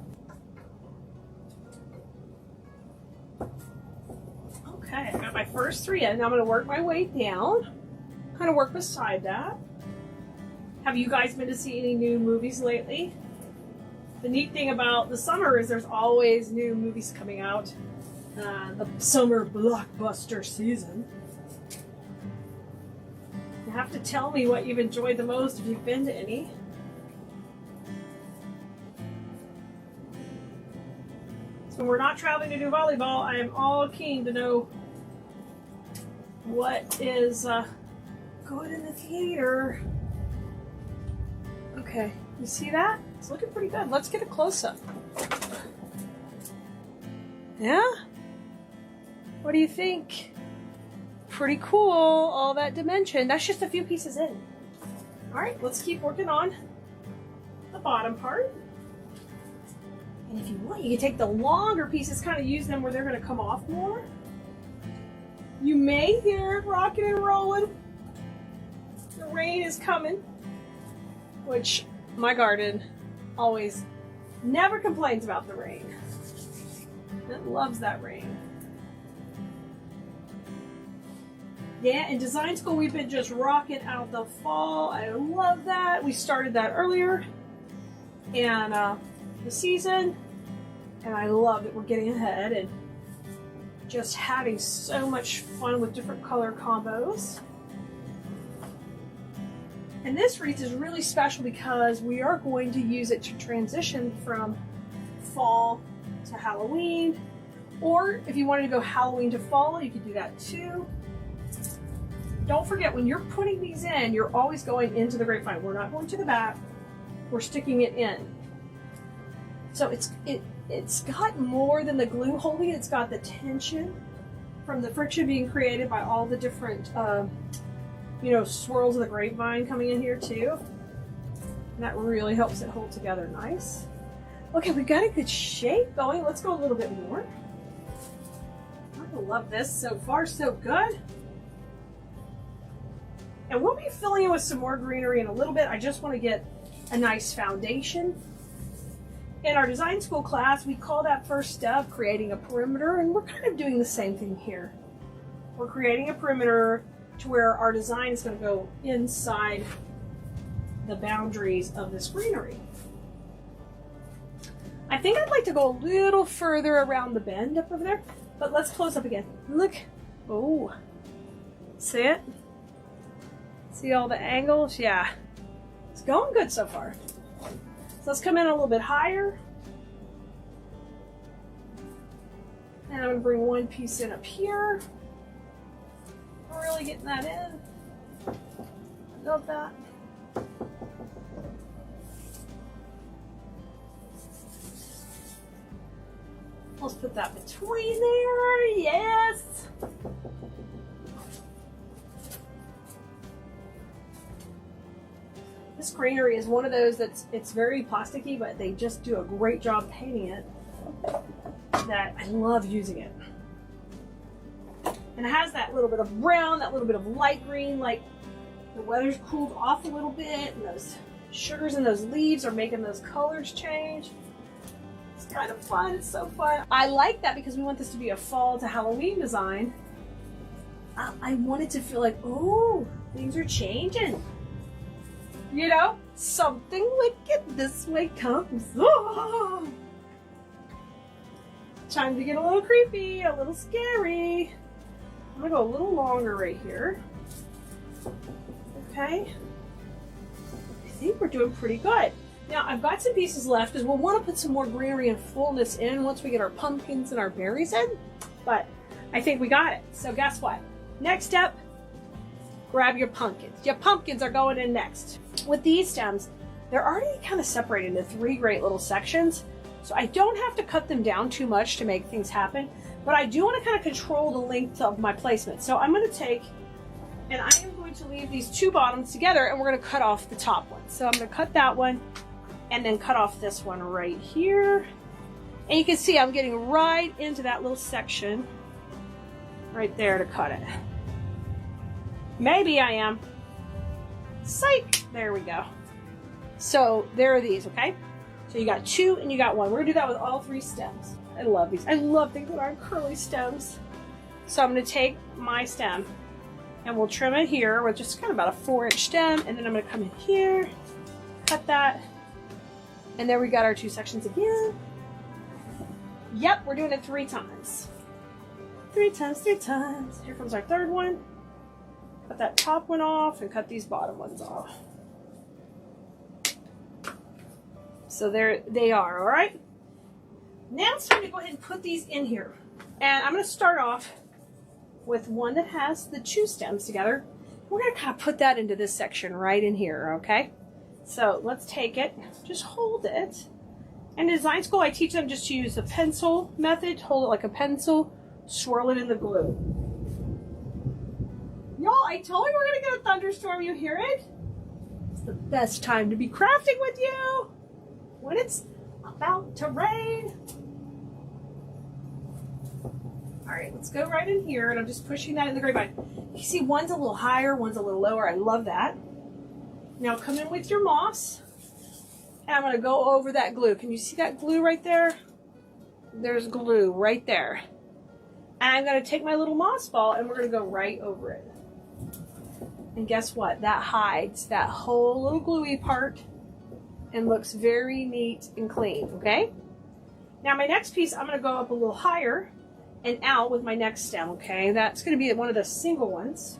Okay, I got my first three in. Now I'm going to work my way down. Kind of work beside that. Have you guys been to see any new movies lately? The neat thing about the summer is there's always new movies coming out. The summer blockbuster season. You have to tell me what you've enjoyed the most if you've been to any. So when we're not traveling to do volleyball, I am all keen to know what is good in the theater. Okay, you see that? It's looking pretty good. Let's get a close-up. Yeah? What do you think? Pretty cool, all that dimension. That's just a few pieces in. All right, let's keep working on the bottom part. And if you want, you can take the longer pieces, kind of use them where they're going to come off more. You may hear it rocking and rolling. The rain is coming, which my garden always never complains about the rain. It loves that rain. Yeah, in design school, we've been just rocking out the fall. I love that. We started that earlier in the season, and I love that we're getting ahead and just having so much fun with different color combos. And this wreath is really special because we are going to use it to transition from fall to Halloween, or if you wanted to go Halloween to fall, you could do that too. Don't forget, when you're putting these in, you're always going into the grapevine. We're not going to the back, we're sticking it in. So it's got more than the glue holding it. It's got the tension from the friction being created by all the different swirls of the grapevine coming in here too. And that really helps it hold together nice. Okay, we've got a good shape going. Let's go a little bit more. I love this. So far, so good. And we'll be filling in with some more greenery in a little bit. I just want to get a nice foundation. In our design school class, we call that first step creating a perimeter, and we're kind of doing the same thing here. We're creating a perimeter to where our design is going to go inside the boundaries of this greenery. I think I'd like to go a little further around the bend up over there, but let's close up again. Look. Oh, see it? See all the angles? Yeah, it's going good so far. So let's come in a little bit higher. And I'm going to bring one piece in up here. Really getting that in. I love that. Let's put that between there. Yes. This greenery is one of those it's very plasticky, but they just do a great job painting it. That I love using it. And it has that little bit of brown, that little bit of light green, like the weather's cooled off a little bit, and those sugars in those leaves are making those colors change. It's kind of fun. It's so fun. I like that because we want this to be a fall to Halloween design. I want it to feel like, oh, things are changing. You know, something wicked this way comes. Oh. Time to get a little creepy, a little scary. I'm gonna go a little longer right here. Okay. I think we're doing pretty good. Now I've got some pieces left because we'll want to put some more greenery and fullness in once we get our pumpkins and our berries in. But I think we got it. So guess what? Next step, grab your pumpkins. Your pumpkins are going in next. With these stems, they're already kind of separated into 3 great little sections. So I don't have to cut them down too much to make things happen. But I do want to kind of control the length of my placement. So I'm going to take, and I am going to leave these 2 bottoms together, and we're going to cut off the top one. So I'm going to cut that one, and then cut off this one right here. And you can see I'm getting right into that little section right there to cut it. Maybe I am. Psych! There we go. So there are these, okay? So you got 2 and you got 1. We're going to do that with all 3 stems. I love these. I love things that aren't curly stems. So I'm going to take my stem and we'll trim it here with just kind of about a 4-inch stem, and then I'm going to come in here, cut that, and there we got our 2 sections again. Yep, we're doing it 3 times. 3 times, 3 times. Here comes our 3rd one. Cut that top one off and cut these bottom ones off. So there they are, all right? Now it's time to go ahead and put these in here. And I'm going to start off with one that has the 2 stems together. We're going to kind of put that into this section right in here, okay? So let's take it, just hold it. And in design school, I teach them just to use the pencil method, hold it like a pencil, swirl it in the glue. Y'all, I told you we're going to get a thunderstorm, you hear it? It's the best time to be crafting with you. when it's about to rain. All right, let's go right in here, and I'm just pushing that in the grapevine. You see one's a little higher, one's a little lower. I love that. Now come in with your moss, and I'm gonna go over that glue. Can you see that glue right there? There's glue right there. And I'm gonna take my little moss ball, and we're gonna go right over it. And guess what? That hides that whole little gluey part and looks very neat and clean, okay? Now my next piece, I'm gonna go up a little higher and out with my next stem, okay? That's gonna be one of the single ones.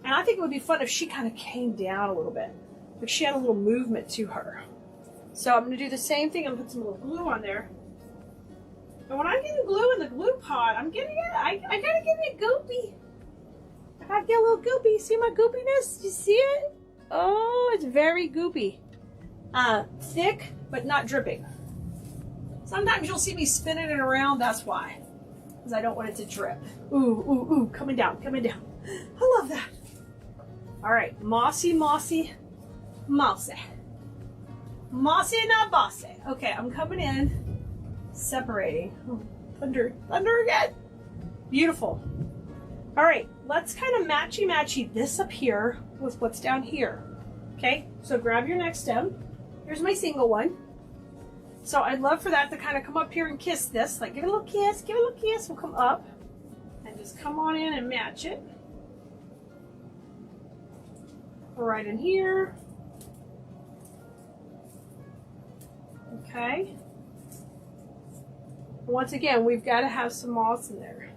And I think it would be fun if she kind of came down a little bit. Like she had a little movement to her. So I'm gonna do the same thing. I'm gonna put some little glue on there. And when I'm getting glue in the glue pot, I gotta get it goopy. I gotta get a little goopy. See my goopiness? You see it? Oh, it's very goopy. Thick, but not dripping. Sometimes you'll see me spinning it around, that's why. Because I don't want it to drip. Ooh, ooh, ooh, coming down, coming down. I love that. All right, mossy, mossy, mossy. Mossy, not bossy. Okay, I'm coming in, separating. Oh, thunder, thunder again. Beautiful. All right, let's kind of matchy-matchy this up here with what's down here. Okay, so grab your next stem. Here's my single one. So I'd love for that to kind of come up here and kiss this. Like give it a little kiss, give it a little kiss. We'll come up and just come on in and match it. Right in here. Okay. Once again, we've got to have some moss in there.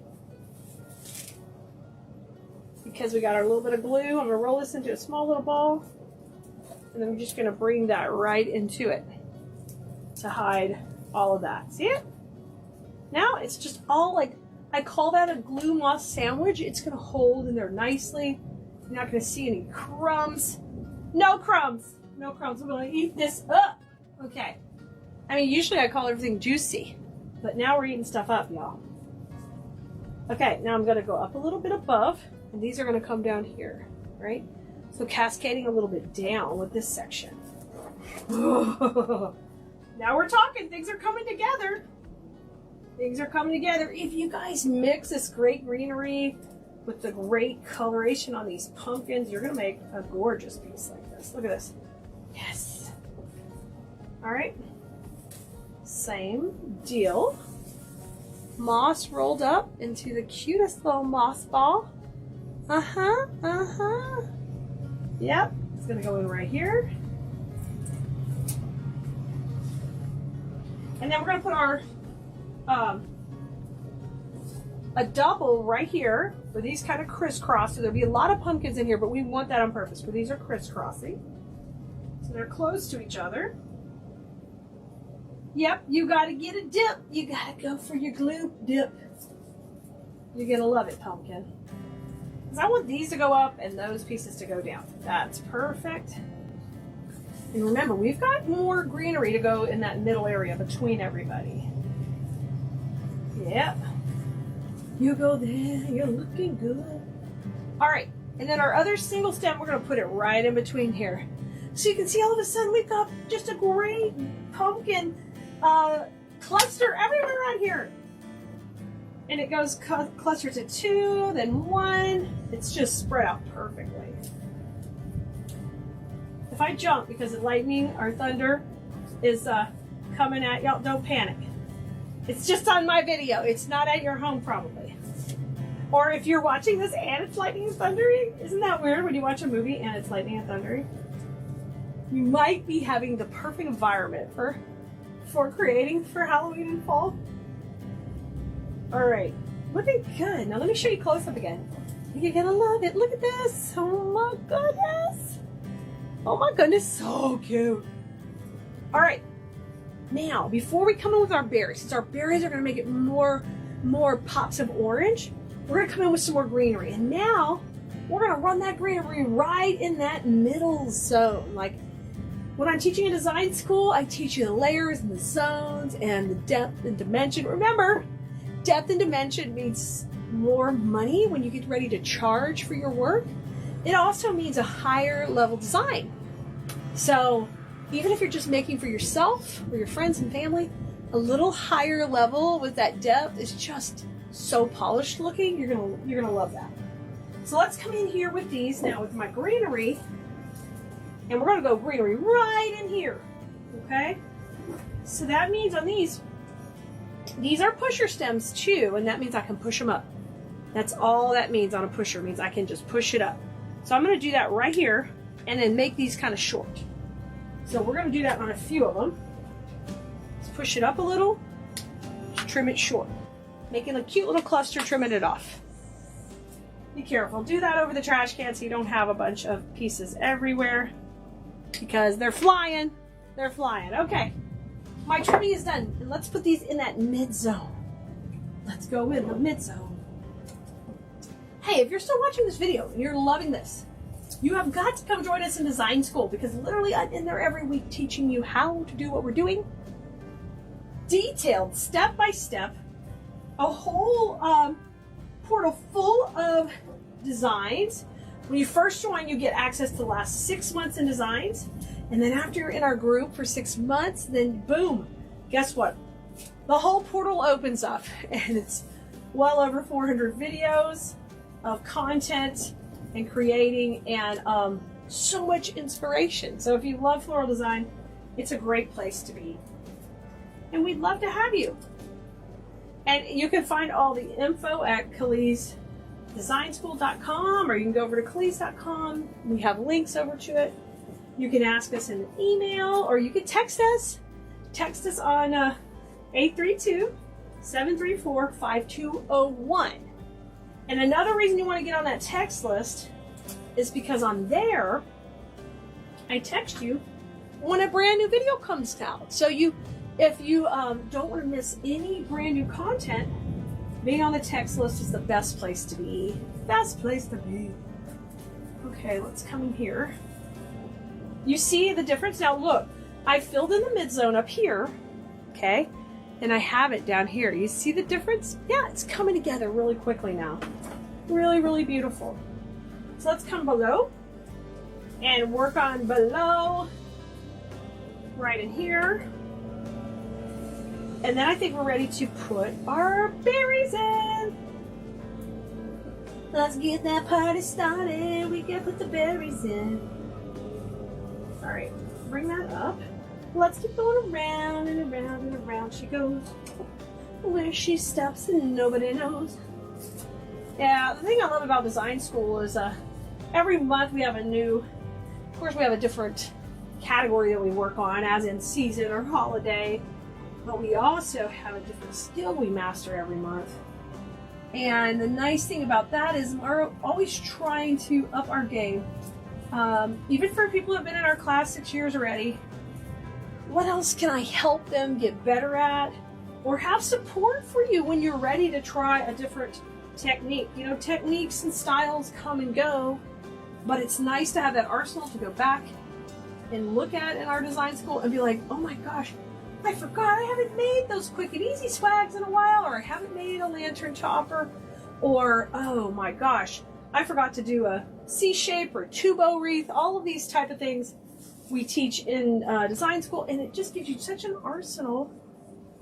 Because we got our little bit of glue, I'm going to roll this into a small little ball. And then I'm just going to bring that right into it to hide all of that. See it? Now it's just all like, I call that a glue moss sandwich. It's going to hold in there nicely. You're not going to see any crumbs. No crumbs. No crumbs. We're going to eat this up. Okay. I mean, usually I call everything juicy. But now we're eating stuff up, y'all. Okay, now I'm going to go up a little bit above. And these are going to come down here, right? So cascading a little bit down with this section. Now we're talking. Things are coming together. Things are coming together. If you guys mix this great greenery with the great coloration on these pumpkins, you're going to make a gorgeous piece like this. Look at this. Yes. All right. Same deal. Moss rolled up into the cutest little moss ball. Uh-huh, uh-huh. Yep, it's gonna go in right here. And then we're gonna put our, a double right here, where these kind of crisscross. So there'll be a lot of pumpkins in here, but we want that on purpose, where these are crisscrossing. So they're close to each other. Yep, you gotta get a dip. You gotta go for your glue dip. You're gonna love it, pumpkin. I want these to go up and those pieces to go down. That's perfect. And remember, we've got more greenery to go in that middle area between everybody. Yep. You go there, you're looking good. All right, and then our other single stem, we're gonna put it right in between here. So you can see all of a sudden we've got just a great pumpkin cluster everywhere around here. And it goes cluster to 2, then 1. It's just spread out perfectly. If I jump because the lightning or thunder is coming at y'all, don't panic. It's just on my video. It's not at your home probably. Or if you're watching this and it's lightning and thundering, isn't that weird when you watch a movie and it's lightning and thundering? You might be having the perfect environment for creating for Halloween and fall. All right, looking good. Now let me show you close up again. You're gonna love it. Look at this. Oh my goodness. Oh my goodness, so cute. All right, now before we come in with our berries, since our berries are gonna make it more pops of orange, we're gonna come in with some more greenery. And now we're gonna run that greenery right in that middle zone. Like when I'm teaching in design school, I teach you the layers and the zones and the depth and dimension. Remember, depth and dimension means more money when you get ready to charge for your work. It also means a higher level design. So even if you're just making for yourself or your friends and family, a little higher level with that depth is just so polished looking. You're gonna love that. So let's come in here with these now with my greenery, and we're gonna go greenery right in here. Okay. So that means on these are pusher stems too, and that means I can push them up. That's all that means on a pusher, means I can just push it up. So I'm gonna do that right here and then make these kind of short. So we're gonna do that on a few of them. Let's push it up a little, just trim it short. Making a cute little cluster, trimming it off. Be careful, do that over the trash can so you don't have a bunch of pieces everywhere because they're flying. They're flying. Okay, my trimming is done. And let's put these in that mid zone. Let's go in the mid zone. Hey, if you're still watching this video and you're loving this, you have got to come join us in design school, because literally I'm in there every week teaching you how to do what we're doing. Detailed, step by step, a whole portal full of designs. When you first join, you get access to the last 6 months in designs. And then after you're in our group for 6 months, then boom, guess what? The whole portal opens up, and it's well over 400 videos of content and creating, and so much inspiration. So if you love floral design, it's a great place to be. And we'd love to have you. And you can find all the info at KeleasDesignSchool.com, or you can go over to Keleas.com. We have links over to it. You can ask us in an email, or you can text us. Text us on 832-734-5201. And another reason you want to get on that text list is because on there, I text you when a brand new video comes out. So if you don't want to miss any brand new content, being on the text list is the best place to be. Best place to be. Okay, let's come in here. You see the difference? Now look, I filled in the mid zone up here, okay? And I have it down here. You see the difference? Yeah, it's coming together really quickly now. Really, really beautiful. So let's come below and work on below, right in here. And then I think we're ready to put our berries in. Let's get that party started. We can put the berries in. All right, bring that up. Let's keep going around and around and around she goes. Where she stops and nobody knows. Yeah, the thing I love about design school is every month we have a new, of course we have a different category that we work on, as in season or holiday, but we also have a different skill we master every month. And the nice thing about that is we're always trying to up our game. Even for people who have been in our class 6 years already, what else can I help them get better at? Or have support for you when you're ready to try a different technique. You know, techniques and styles come and go, but it's nice to have that arsenal to go back and look at in our design school and be like, oh my gosh, I forgot I haven't made those quick and easy swags in a while, or I haven't made a lantern topper, or oh my gosh, I forgot to do a C-shape or two-bow wreath. All of these type of things we teach in design school, and it just gives you such an arsenal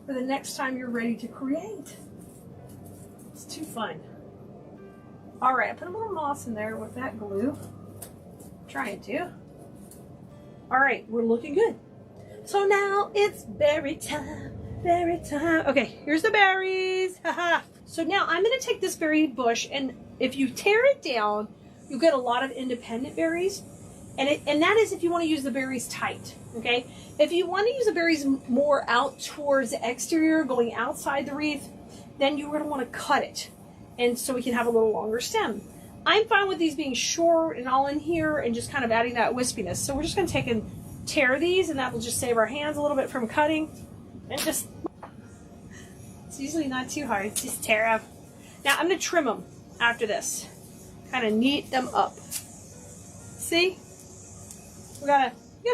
for the next time you're ready to create. It's too fun. All right, I put a little moss in there with that glue. Trying to. All right, we're looking good. So now it's berry time, berry time. Okay, here's the berries. Haha. So now I'm gonna take this berry bush, and if you tear it down, you get a lot of independent berries. And that is if you want to use the berries tight, okay? If you want to use the berries more out towards the exterior, going outside the wreath, then you're going to want to cut it, and so we can have a little longer stem. I'm fine with these being short and all in here and just kind of adding that wispiness. So we're just going to take and tear these, and that will just save our hands a little bit from cutting. And just, it's usually not too hard, just tear up. Now I'm going to trim them after this, kind of neat them up. See? We gotta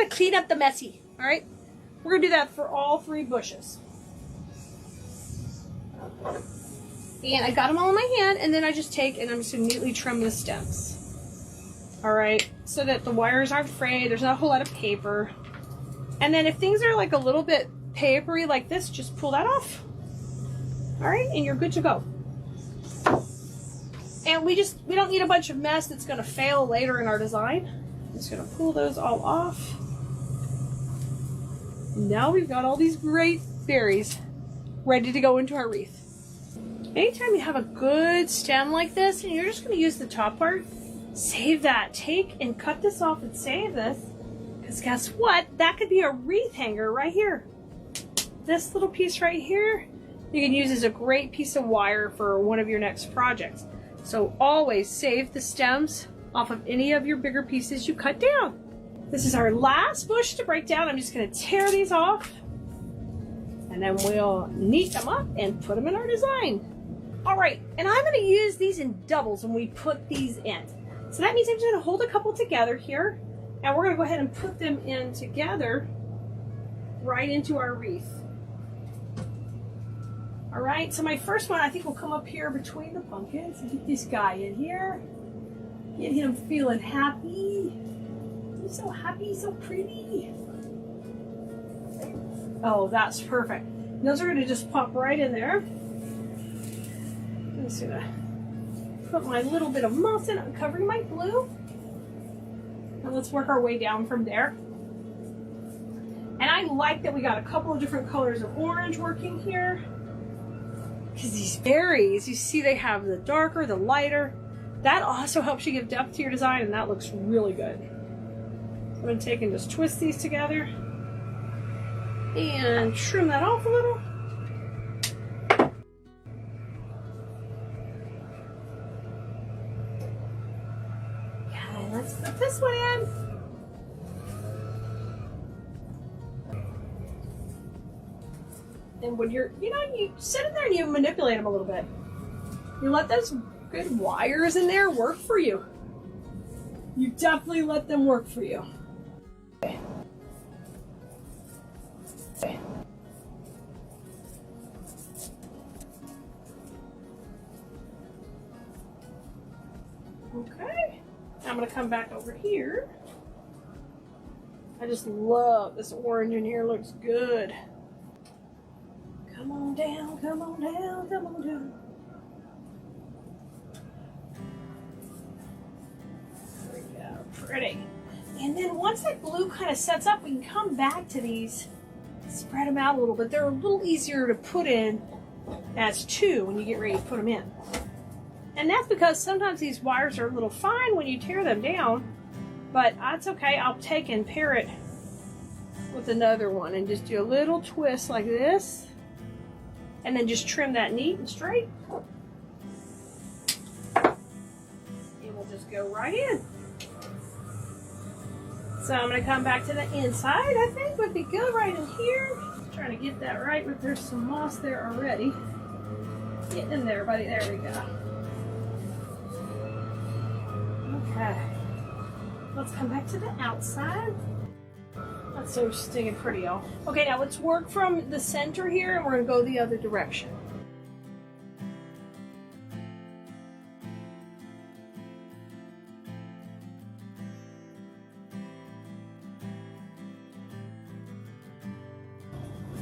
clean up the messy, all right? We're gonna do that for all 3 bushes. And I got them all in my hand, and then I just take and I'm just gonna neatly trim the stems. All right, so that the wires aren't frayed, there's not a whole lot of paper. And then if things are like a little bit papery like this, just pull that off. All right, and you're good to go. And we don't need a bunch of mess that's gonna fail later in our design. I'm just gonna pull those all off. Now we've got all these great berries ready to go into our wreath. Anytime you have a good stem like this and you're just going to use the top part, save that. Take and cut this off and save this, because guess what? That could be a wreath hanger right here. This little piece right here, you can use as a great piece of wire for one of your next projects. So always save the stems off of any of your bigger pieces you cut down. This is our last bush to break down. I'm just going to tear these off, and then we'll neat them up and put them in our design. All right, and I'm going to use these in doubles when we put these in. So that means I'm just going to hold a couple together here, and we're going to go ahead and put them in together right into our wreath. All right, so my first one I think will come up here between the pumpkins. Get this guy in here. Get him feeling happy. He's so happy, so pretty. Oh, that's perfect. Those are going to just pop right in there. I'm just going to put my little bit of moss in. I'm covering my blue. And let's work our way down from there. And I like that we got a couple of different colors of orange working here. Because these berries, you see they have the darker, the lighter. That also helps you give depth to your design, and that looks really good. I'm going to take and just twist these together and trim that off a little. Okay, let's put this one in. And when you're, you sit in there and you manipulate them a little bit. You let those good wires in there work for you. You definitely let them work for you. Okay, I'm going to come back over here. I just love this orange in here, looks good. Come on down, come on down, come on down. There we go, pretty. And then once that glue kind of sets up, we can come back to these, spread them out a little bit. They're a little easier to put in as two when you get ready to put them in. And that's because sometimes these wires are a little fine when you tear them down, but that's okay. I'll take and pair it with another one and just do a little twist like this, and then just trim that neat and straight. And we'll just go right in. So I'm going to come back to the inside. I think would be good right in here. Trying to get that right, but there's some moss there already. Get in there, buddy. There we go. Okay. Let's come back to the outside. That's so stinking pretty, y'all. Okay, now let's work from the center here, and we're going to go the other direction.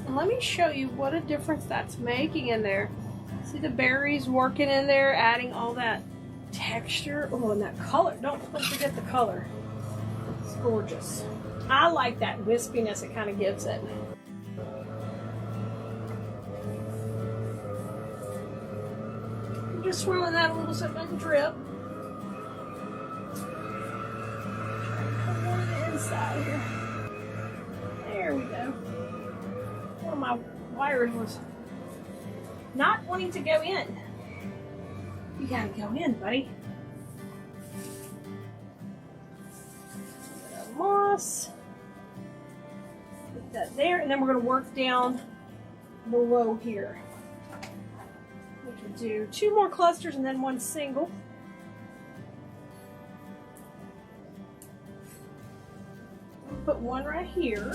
And let me show you what a difference that's making in there. See the berries working in there, adding all that texture. Oh, and that color. Don't forget the color. It's gorgeous. I like that wispiness it kind of gives it. I'm just swirling that a little so it doesn't drip. Come on the inside here. There we go. One of my wires was not wanting to go in. You gotta go in, buddy. Moss. Put that there, and then we're going to work down below here. We can do 2 more clusters and then 1 single. Put 1 right here.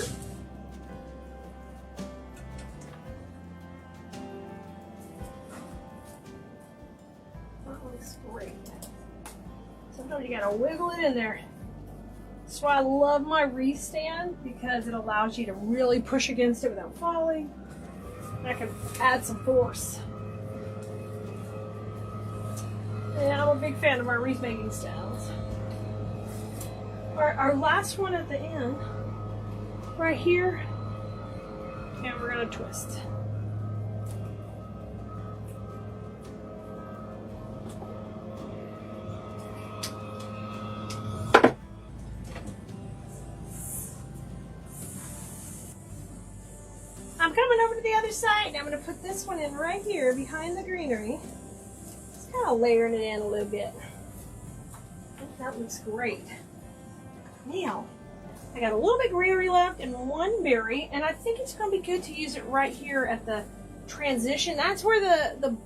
That looks great. Sometimes you gotta wiggle it in there. So I love my wreath stand because it allows you to really push against it without falling. I can add some force. And I'm a big fan of our wreath making stands. Our last one at the end, right here, and we're gonna twist. I'm coming over to the other side. I'm gonna put this one in right here behind the greenery. Just kind of layering it in a little bit. That looks great. Now, I got a little bit greenery left and one berry, and I think it's going to be good to use it right here at the transition. That's where the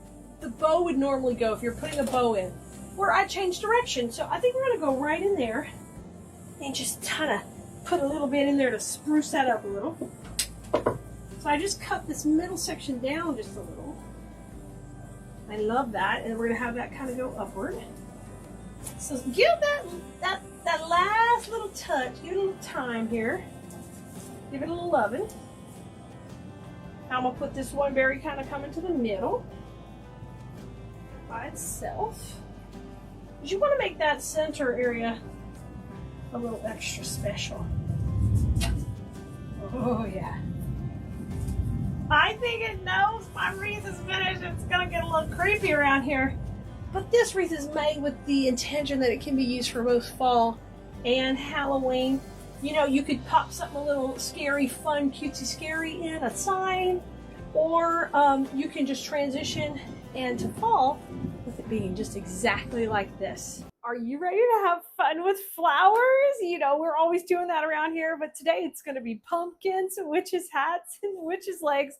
bow would normally go if you're putting a bow in, where I changed direction. So I think we're going to go right in there and just kind of put a little bit in there to spruce that up a little. So I just cut this middle section down just a little. I love that, and we're going to have that kind of go upward. So give that last little touch, give it a little time here. Give it a little loving. Now I'm gonna put this one berry kind of come into the middle by itself. Because you want to make that center area a little extra special. Oh yeah. I think it knows my wreath is finished. It's gonna get a little creepy around here. But this wreath is made with the intention that it can be used for both fall and Halloween. You know, you could pop something a little scary, fun, cutesy scary in, a sign, or you can just transition into fall with it being just exactly like this. Are you ready to have fun with flowers? You know, we're always doing that around here, but today it's gonna be pumpkins, witches' hats, and witches' legs.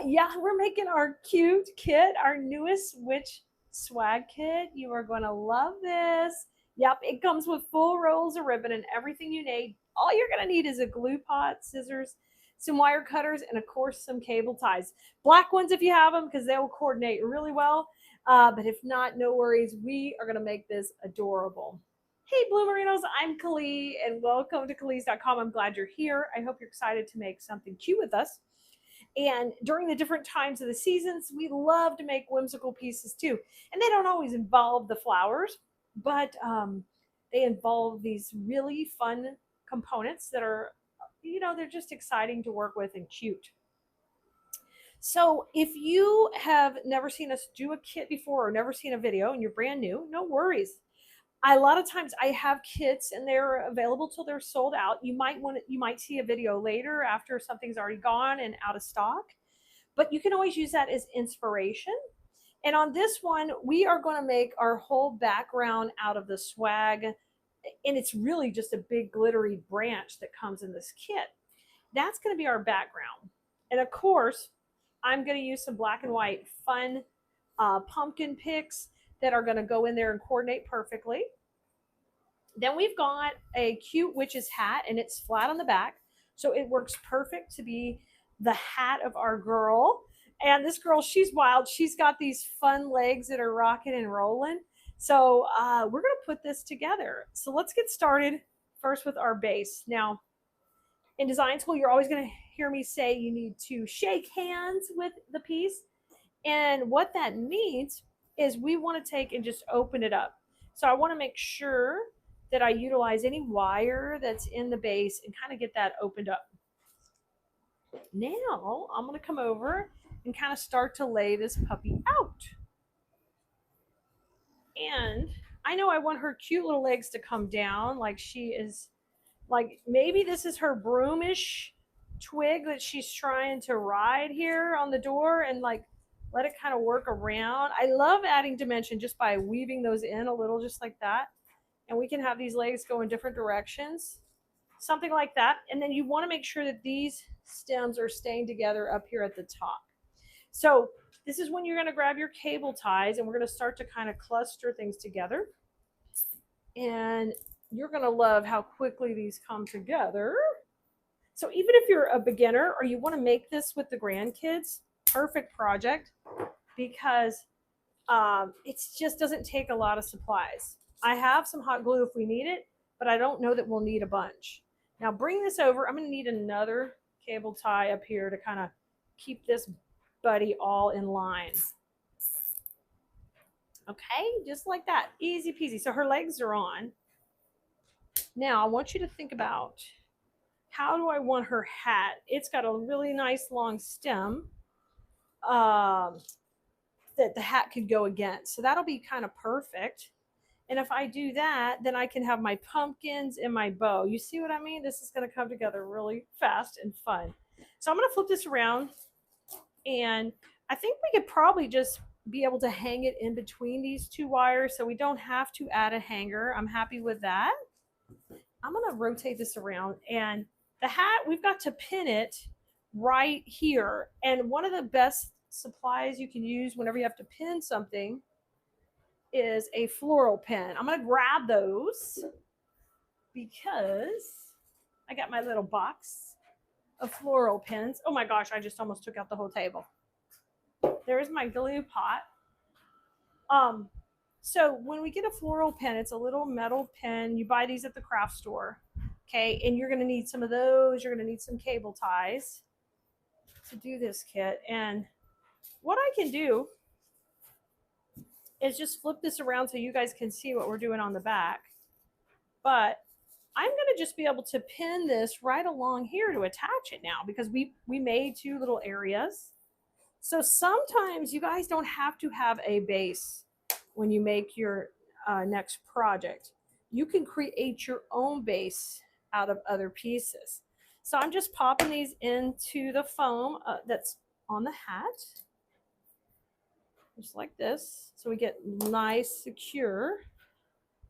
Yeah, we're making our cute kit, our newest witch swag kit. You are going to love this. Yep, it comes with full rolls of ribbon and everything you need. All you're going to need is a glue pot, scissors, some wire cutters, and of course some cable ties. Black ones if you have them, because they will coordinate really well. But if not, no worries. We are going to make this adorable. Hey Bloomerinos, I'm Keleas and welcome to Keleas.com. I'm glad you're here. I hope you're excited to make something cute with us. And during the different times of the seasons, we love to make whimsical pieces too. And they don't always involve the flowers, but they involve these really fun components that are, you know, they're just exciting to work with and cute. So if you have never seen us do a kit before or never seen a video and you're brand new, no worries. A lot of times I have kits and they're available till they're sold out. You might see a video later after something's already gone and out of stock, but you can always use that as inspiration. And on this one, we are going to make our whole background out of the swag, and it's really just a big glittery branch that comes in this kit. That's going to be our background. And of course, I'm going to use some black and white fun pumpkin picks that are going to go in there and coordinate perfectly. Then we've got a cute witch's hat, and it's flat on the back, so it works perfect to be the hat of our girl. And this girl, she's wild. She's got these fun legs that are rocking and rolling. So we're going to put this together. So let's get started first with our base. Now, in design school, you're always going to hear me say you need to shake hands with the piece. And what that means is we want to take and just open it up. So I want to make sure that I utilize any wire that's in the base and kind of get that opened up. Now I'm going to come over and kind of start to lay this puppy out. And I know I want her cute little legs to come down like she is, like maybe this is her broomish twig that she's trying to ride here on the door, and like let it kind of work around. I love adding dimension just by weaving those in a little, just like that. And we can have these legs go in different directions, something like that. And then you want to make sure that these stems are staying together up here at the top. So this is when you're going to grab your cable ties, and we're going to start to kind of cluster things together. And you're going to love how quickly these come together. So even if you're a beginner or you want to make this with the grandkids, perfect project, because it just doesn't take a lot of supplies. I have some hot glue if we need it, but I don't know that we'll need a bunch. Now bring this over. I'm going to need another cable tie up here to kind of keep this buddy all in line. Okay, just like that. Easy peasy. So her legs are on. Now I want you to think about, how do I want her hat? It's got a really nice long stem that the hat could go against. So that'll be kind of perfect. And if I do that, then I can have my pumpkins and my bow. You see what I mean? This is going to come together really fast and fun. So I'm going to flip this around, and I think we could probably just be able to hang it in between these two wires, so we don't have to add a hanger. I'm happy with that. I'm going to rotate this around, and the hat, we've got to pin it right here. And one of the best supplies you can use whenever you have to pin something is a floral pin. I'm going to grab those because I got my little box of floral pins. Oh my gosh, I just almost took out the whole table. There's my glue pot. So when we get a floral pin, it's a little metal pin. You buy these at the craft store. Okay, and you're going to need some of those. You're going to need some cable ties to do this kit. And what I can do is just flip this around so you guys can see what we're doing on the back. But I'm going to just be able to pin this right along here to attach it now, because we made two little areas. So sometimes you guys don't have to have a base when you make your next project. You can create your own base out of other pieces. So I'm just popping these into the foam that's on the hat, just like this. So we get nice, secure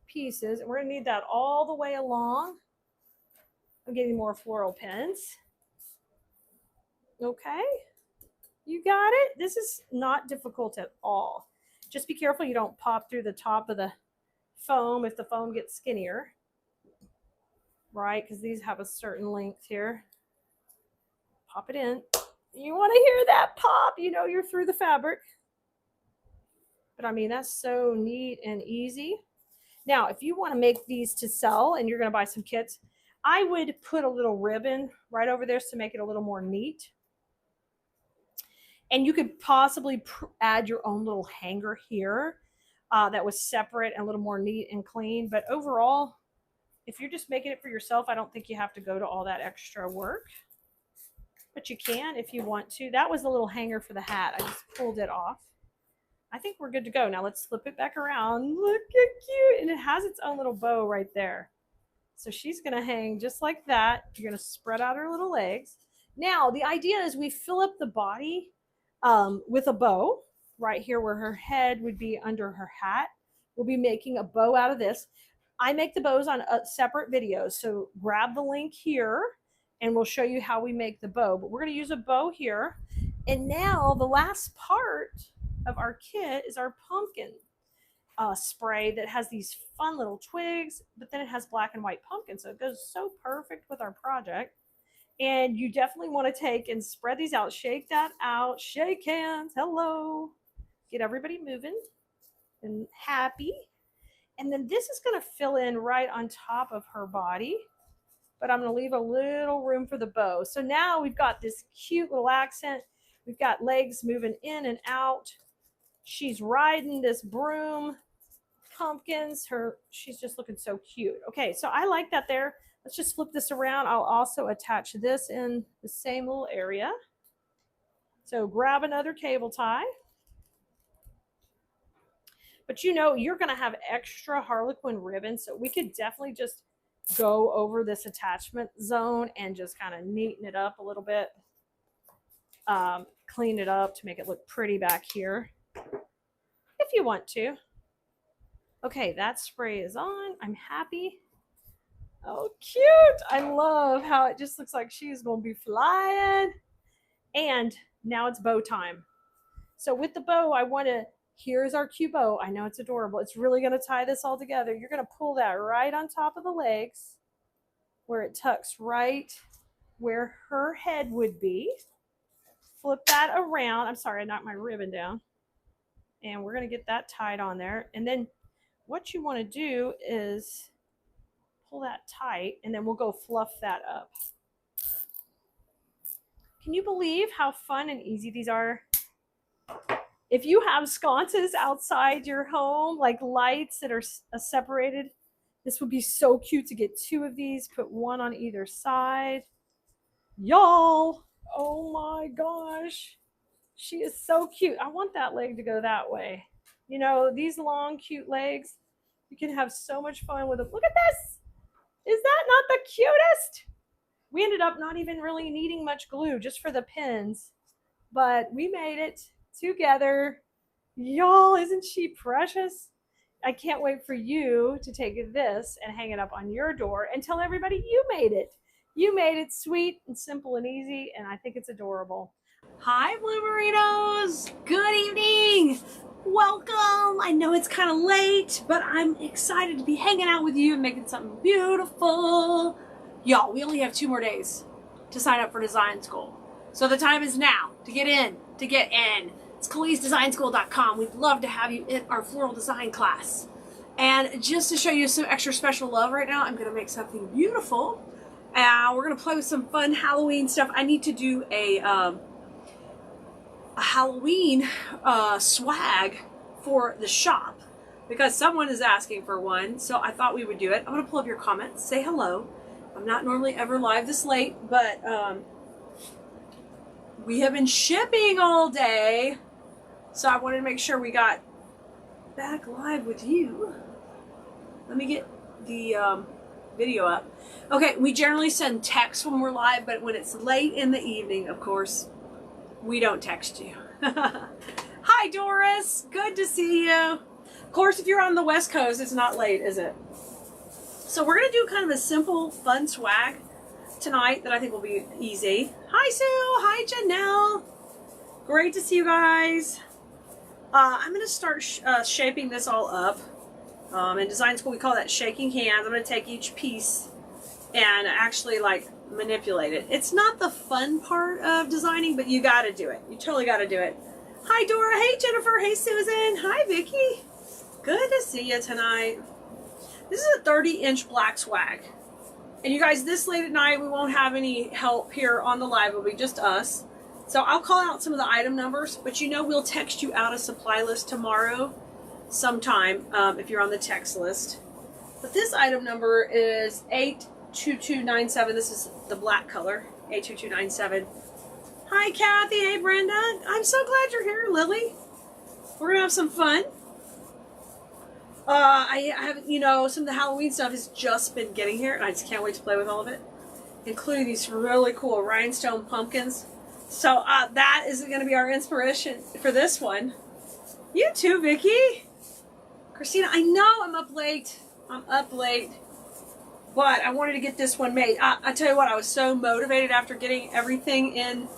pieces. And we're going to need that all the way along. I'm getting more floral pins. Okay, you got it. This is not difficult at all. Just be careful you don't pop through the top of the foam if the foam gets skinnier, right? Because these have a certain length here. Pop it in. You want to hear that pop, you know you're through the fabric. But I mean, that's so neat and easy. Now, if you want to make these to sell and you're going to buy some kits, I would put a little ribbon right over there to make it a little more neat. And you could possibly add your own little hanger here that was separate and a little more neat and clean. But overall, if you're just making it for yourself, I don't think you have to go to all that extra work. But you can if you want to. That was a little hanger for the hat. I just pulled it off. I think we're good to go. Now let's flip it back around. Look how cute. And it has its own little bow right there. So she's going to hang just like that. You're going to spread out her little legs. Now, the idea is we fill up the body with a bow right here where her head would be under her hat. We'll be making a bow out of this. I make the bows on separate videos. So grab the link here and we'll show you how we make the bow. But we're going to use a bow here. And now the last part of our kit is our pumpkin spray that has these fun little twigs, but then it has black and white pumpkin. So it goes so perfect with our project. And you definitely want to take and spread these out. Shake that out. Shake hands. Hello. Get everybody moving and happy. And then this is going to fill in right on top of her body. But I'm going to leave a little room for the bow. So now we've got this cute little accent. We've got legs moving in and out. She's riding this broom. Pumpkins. She's just looking so cute. Okay, so I like that there. Let's just flip this around. I'll also attach this in the same little area. So grab another cable tie. But you know, you're going to have extra Harlequin ribbon, so we could definitely just go over this attachment zone and just kind of neaten it up a little bit. Clean it up to make it look pretty back here if you want to. Okay, that spray is on. I'm happy. Oh, cute. I love how it just looks like she's going to be flying. And now it's bow time. So with the bow, here's our cute bow. I know it's adorable. It's really going to tie this all together. You're going to pull that right on top of the legs where it tucks right where her head would be. Flip that around. I'm sorry, I knocked my ribbon down. And we're going to get that tied on there. And then what you want to do is pull that tight, and then we'll go fluff that up. Can you believe how fun and easy these are? If you have sconces outside your home, like lights that are separated, this would be so cute to get 2 of these, put 1 on either side. Y'all, oh my gosh, she is so cute. I want that leg to go that way. You know, these long, cute legs, you can have so much fun with them. Look at this. Is that not the cutest? We ended up not even really needing much glue, just for the pins, but we made it together. Y'all, isn't she precious? I can't wait for you to take this and hang it up on your door and tell everybody you made it. You made it sweet and simple and easy, and I think it's adorable. Hi, Bloomerinos. Good evening. Welcome. I know it's kind of late, but I'm excited to be hanging out with you and making something beautiful. Y'all, we only have 2 more days to sign up for design school. So the time is now to get in, It's KeleasDesignSchool.com. We'd love to have you in our floral design class. And just to show you some extra special love right now, I'm going to make something beautiful. We're going to play with some fun Halloween stuff. I need to do a Halloween swag for the shop because someone is asking for one. So I thought we would do it. I'm going to pull up your comments. Say hello. I'm not normally ever live this late, but we have been shipping all day. So I wanted to make sure we got back live with you. Let me get the video up. Okay, we generally send text when we're live, but when it's late in the evening, of course, we don't text you. Hi, Doris. Good to see you. Of course, if you're on the West Coast, it's not late, is it? So we're going to do kind of a simple, fun swag tonight that I think will be easy. Hi, Sue. Hi, Janelle. Great to see you guys. I'm going to start shaping this all up. In design school, we call that shaking hands. I'm going to take each piece and actually like manipulate it. It's not the fun part of designing, but you got to do it. You totally got to do it. Hi, Dora. Hey, Jennifer. Hey, Susan. Hi, Vicki. Good to see you tonight. This is a 30-inch black swag. And you guys, this late at night, we won't have any help here on the live. It'll be just us. So I'll call out some of the item numbers, but you know we'll text you out a supply list tomorrow sometime if you're on the text list. But this item number is 82297. This is the black color, 82297. Hi, Kathy. Hey, Brenda. I'm so glad you're here, Lily. We're going to have some fun. I haven't, you know, some of the Halloween stuff has just been getting here, and I just can't wait to play with all of it, including these really cool rhinestone pumpkins. So that is going to be our inspiration for this one. You too, Vicki. Christina, I know I'm up late. But I wanted to get this one made. I tell you what, I was so motivated after getting everything in,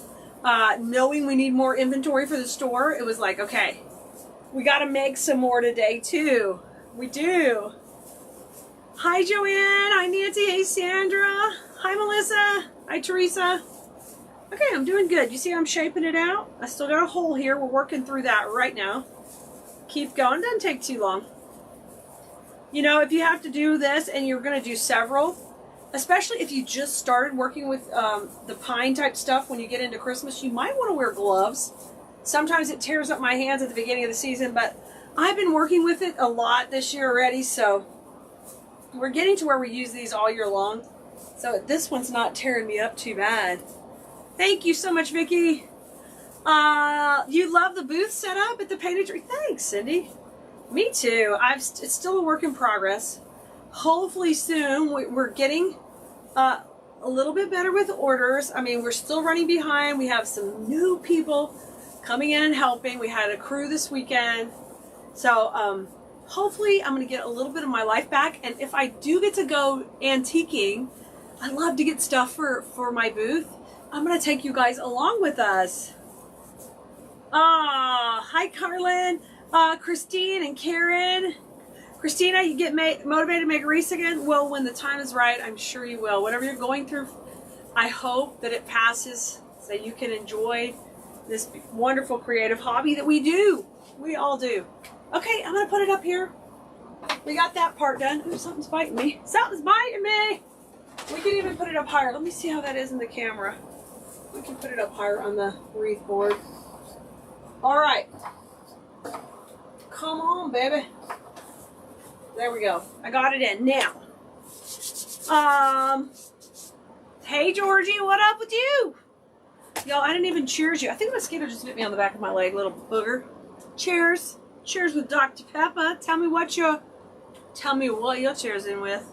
knowing we need more inventory for the store. It was like, okay, we got to make some more today too. We do. Hi, Joanne. Hi, Nancy. Hey, Sandra. Hi, Melissa. Hi, Teresa. Okay, I'm doing good. You see I'm shaping it out? I still got a hole here. We're working through that right now. Keep going. Doesn't take too long. You know, if you have to do this and you're going to do several, especially if you just started working with the pine type stuff when you get into Christmas, you might want to wear gloves. Sometimes it tears up my hands at the beginning of the season, but I've been working with it a lot this year already, so we're getting to where we use these all year long. So this one's not tearing me up too bad. Thank you so much, Vicki. You love the booth setup at the painter's. Thanks, Cindy. Me too. It's still a work in progress. Hopefully soon we're getting a little bit better with orders. I mean, we're still running behind. We have some new people coming in and helping. We had a crew this weekend. So hopefully I'm going to get a little bit of my life back. And if I do get to go antiquing, I love to get stuff for my booth. I'm going to take you guys along with us. Hi, Carlin, Christine, and Karen. Christina, you get motivated to make a wreath again? Well, when the time is right, I'm sure you will. Whatever you're going through, I hope that it passes so you can enjoy this wonderful creative hobby that we do. We all do. Okay, I'm going to put it up here. We got that part done. Ooh, something's biting me. Something's biting me. We can even put it up higher. Let me see how that is in the camera. We can put it up higher on the wreath board. All right. Come on, baby. There we go. I got it in. Now, hey, Georgie, what up with you? Y'all, I didn't even cheers you. I think a mosquito just bit me on the back of my leg, little booger. Cheers. Cheers with Dr. Pepper. Tell me what your cheers in with.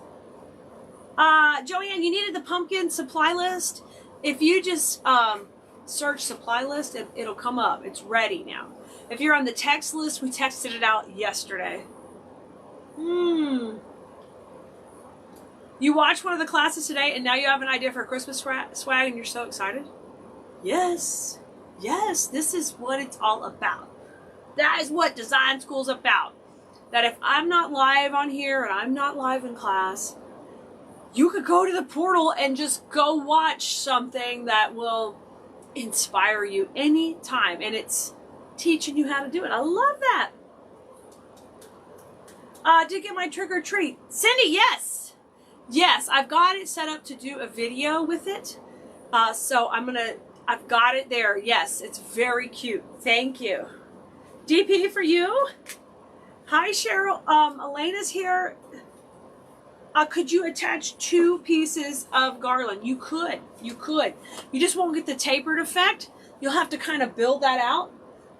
Joanne, you needed the pumpkin supply list. If you just search supply list, it'll come up. It's ready now. If you're on the text list, we texted it out yesterday. You watched one of the classes today and now you have an idea for a Christmas swag and you're so excited? Yes. Yes, this is what it's all about. That is what design school's about. That if I'm not live on here and I'm not live in class, you could go to the portal and just go watch something that will inspire you anytime. And it's teaching you how to do it. I love that. Did get my trick or treat. Cindy, yes. Yes, I've got it set up to do a video with it. So I've got it there. Yes, it's very cute. Thank you. DP for you. Hi, Cheryl. Elena's here. Could you attach 2 pieces of garland? You could. You could. You just won't get the tapered effect. You'll have to kind of build that out.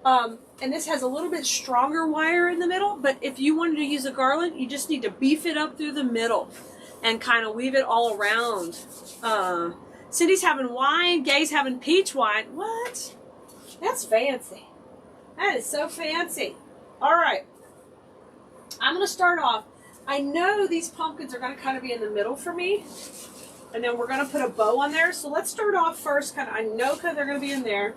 And this has a little bit stronger wire in the middle, but if you wanted to use a garland, you just need to beef it up through the middle and kind of weave it all around. Cindy's having wine. Gay's having peach wine. What? That's fancy. That is so fancy. All right. I'm going to start off. I know these pumpkins are going to kind of be in the middle for me. And then we're going to put a bow on there. So let's start off first. I know they're going to be in there.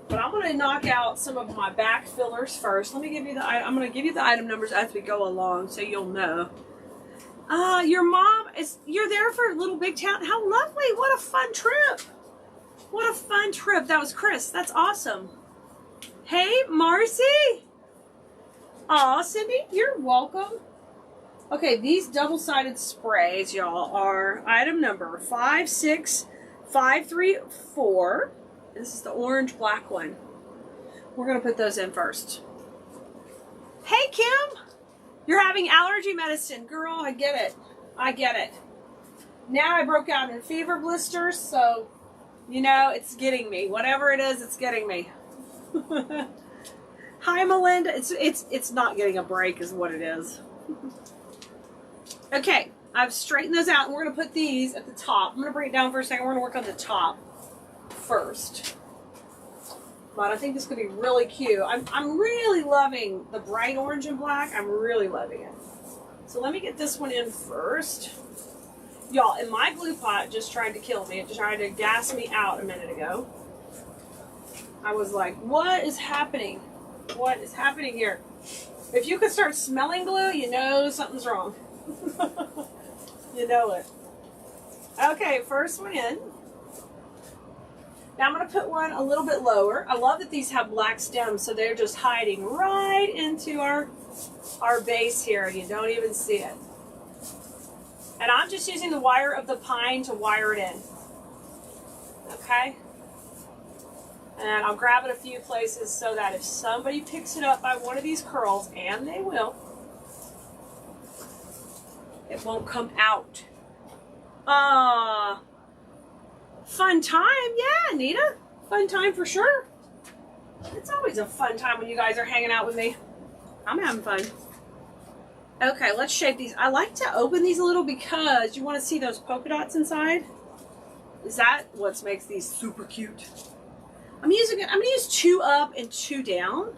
But I'm going to knock out some of my back fillers first. Let me give you I'm going to give you the item numbers as we go along so you'll know. Your mom, you're there for Little Big Town. How lovely. What a fun trip. What a fun trip. That was Chris. That's awesome. Hey, Marcy. Aw, Cindy, you're welcome. Okay, these double-sided sprays, y'all, are item number 56534. This is the orange black one. We're going to put those in first. Hey, Kim. You're having allergy medicine. Girl, I get it. I get it. Now I broke out in fever blisters, so, you know, it's getting me. Whatever it is, it's getting me. Hi, Melinda. It's not getting a break is what it is. Okay, I've straightened those out, and we're going to put these at the top. I'm going to bring it down for a second. We're going to work on the top first. But I think this could be really cute. I'm really loving the bright orange and black. I'm really loving it. So let me get this one in first. Y'all, and my glue pot just tried to kill me. It just tried to gas me out a minute ago. I was like, what is happening? What is happening here? If you could start smelling glue, you know something's wrong. You know it. Okay, first one in. Now I'm going to put one a little bit lower. I love that these have black stems, so they're just hiding right into our base here, and you don't even see it. And I'm just using the wire of the pine to wire it in. Okay? And I'll grab it a few places so that if somebody picks it up by one of these curls, and they will, it won't come out. Fun time. Yeah, Anita. Fun time for sure. It's always a fun time when you guys are hanging out with me. I'm having fun. Okay, let's shape these. I like to open these a little because you want to see those polka dots inside. Is that what makes these super cute? I'm going to use 2 up and 2 down.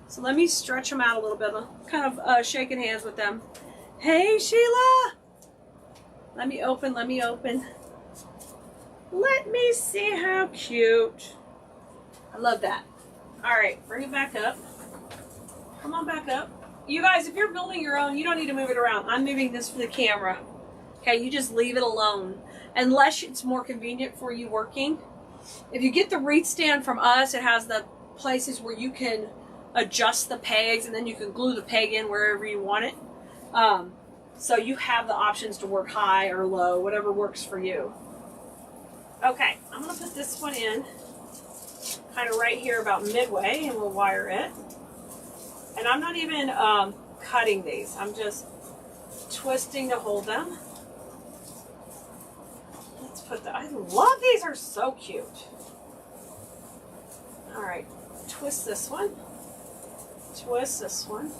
So let me stretch them out a little bit. I'm kind of shaking hands with them. Hey, Sheila. Let me open. Let me open. Let me see how cute. I love that. All right, bring it back up. Come on back up. You guys, if you're building your own, you don't need to move it around. I'm moving this for the camera. Okay, you just leave it alone. Unless it's more convenient for you working. If you get the wreath stand from us, it has the places where you can adjust the pegs and then you can glue the peg in wherever you want it. So you have the options to work high or low, whatever works for you. Okay, I'm going to put this one in kind of right here about midway, and we'll wire it. And I'm not even cutting these. I'm just twisting to hold them. Let's put that. I love these. Are so cute. All right, twist this one. Twist this one.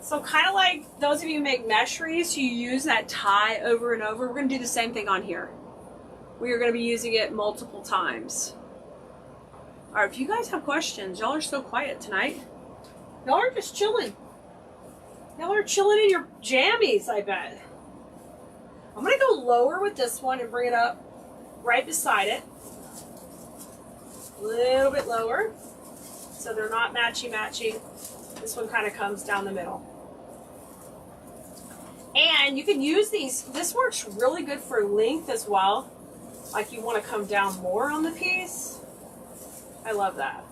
So kind of like those of you who make mesh wreaths, you use that tie over and over. We're going to do the same thing on here. We are going to be using it multiple times. All right, if you guys have questions, y'all are so quiet tonight. Y'all are just chilling. Y'all are chilling in your jammies, I bet. I'm going to go lower with this one and bring it up right beside it. A little bit lower, so they're not matchy-matchy. This one kind of comes down the middle. And you can use these. This works really good for length as well. Like you want to come down more on the piece. I love that.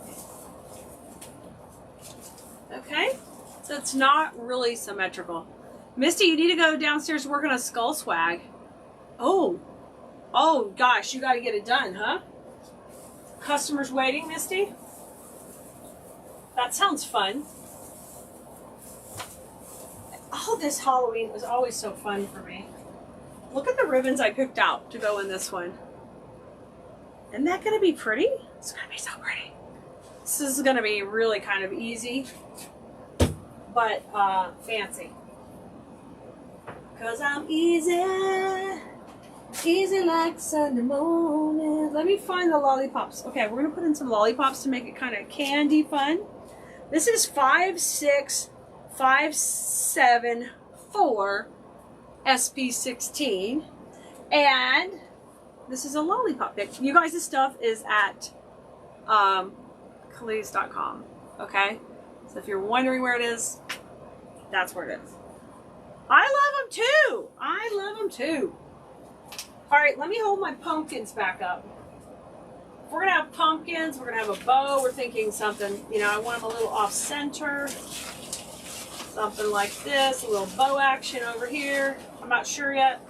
Okay, so it's not really symmetrical. Misty, you need to go downstairs and work on a skull swag. Oh gosh, you got to get it done, huh? Customers waiting, Misty? That sounds fun. Oh, this Halloween was always so fun for me. Look at the ribbons I picked out to go in this one. Isn't that going to be pretty? It's going to be so pretty. This is going to be really kind of easy, but fancy. Because I'm easy. Easy like Sunday morning. Let me find the lollipops. Okay, we're going to put in some lollipops to make it kind of candy fun. This is 56574 SP16. And this is a lollipop pick. You guys, this stuff is at Keleas.com. Okay? So if you're wondering where it is, that's where it is. I love them too. I love them too. All right, let me hold my pumpkins back up. If we're gonna have pumpkins, we're gonna have a bow. We're thinking something, you know, I want them a little off center. Something like this, a little bow action over here. I'm not sure yet.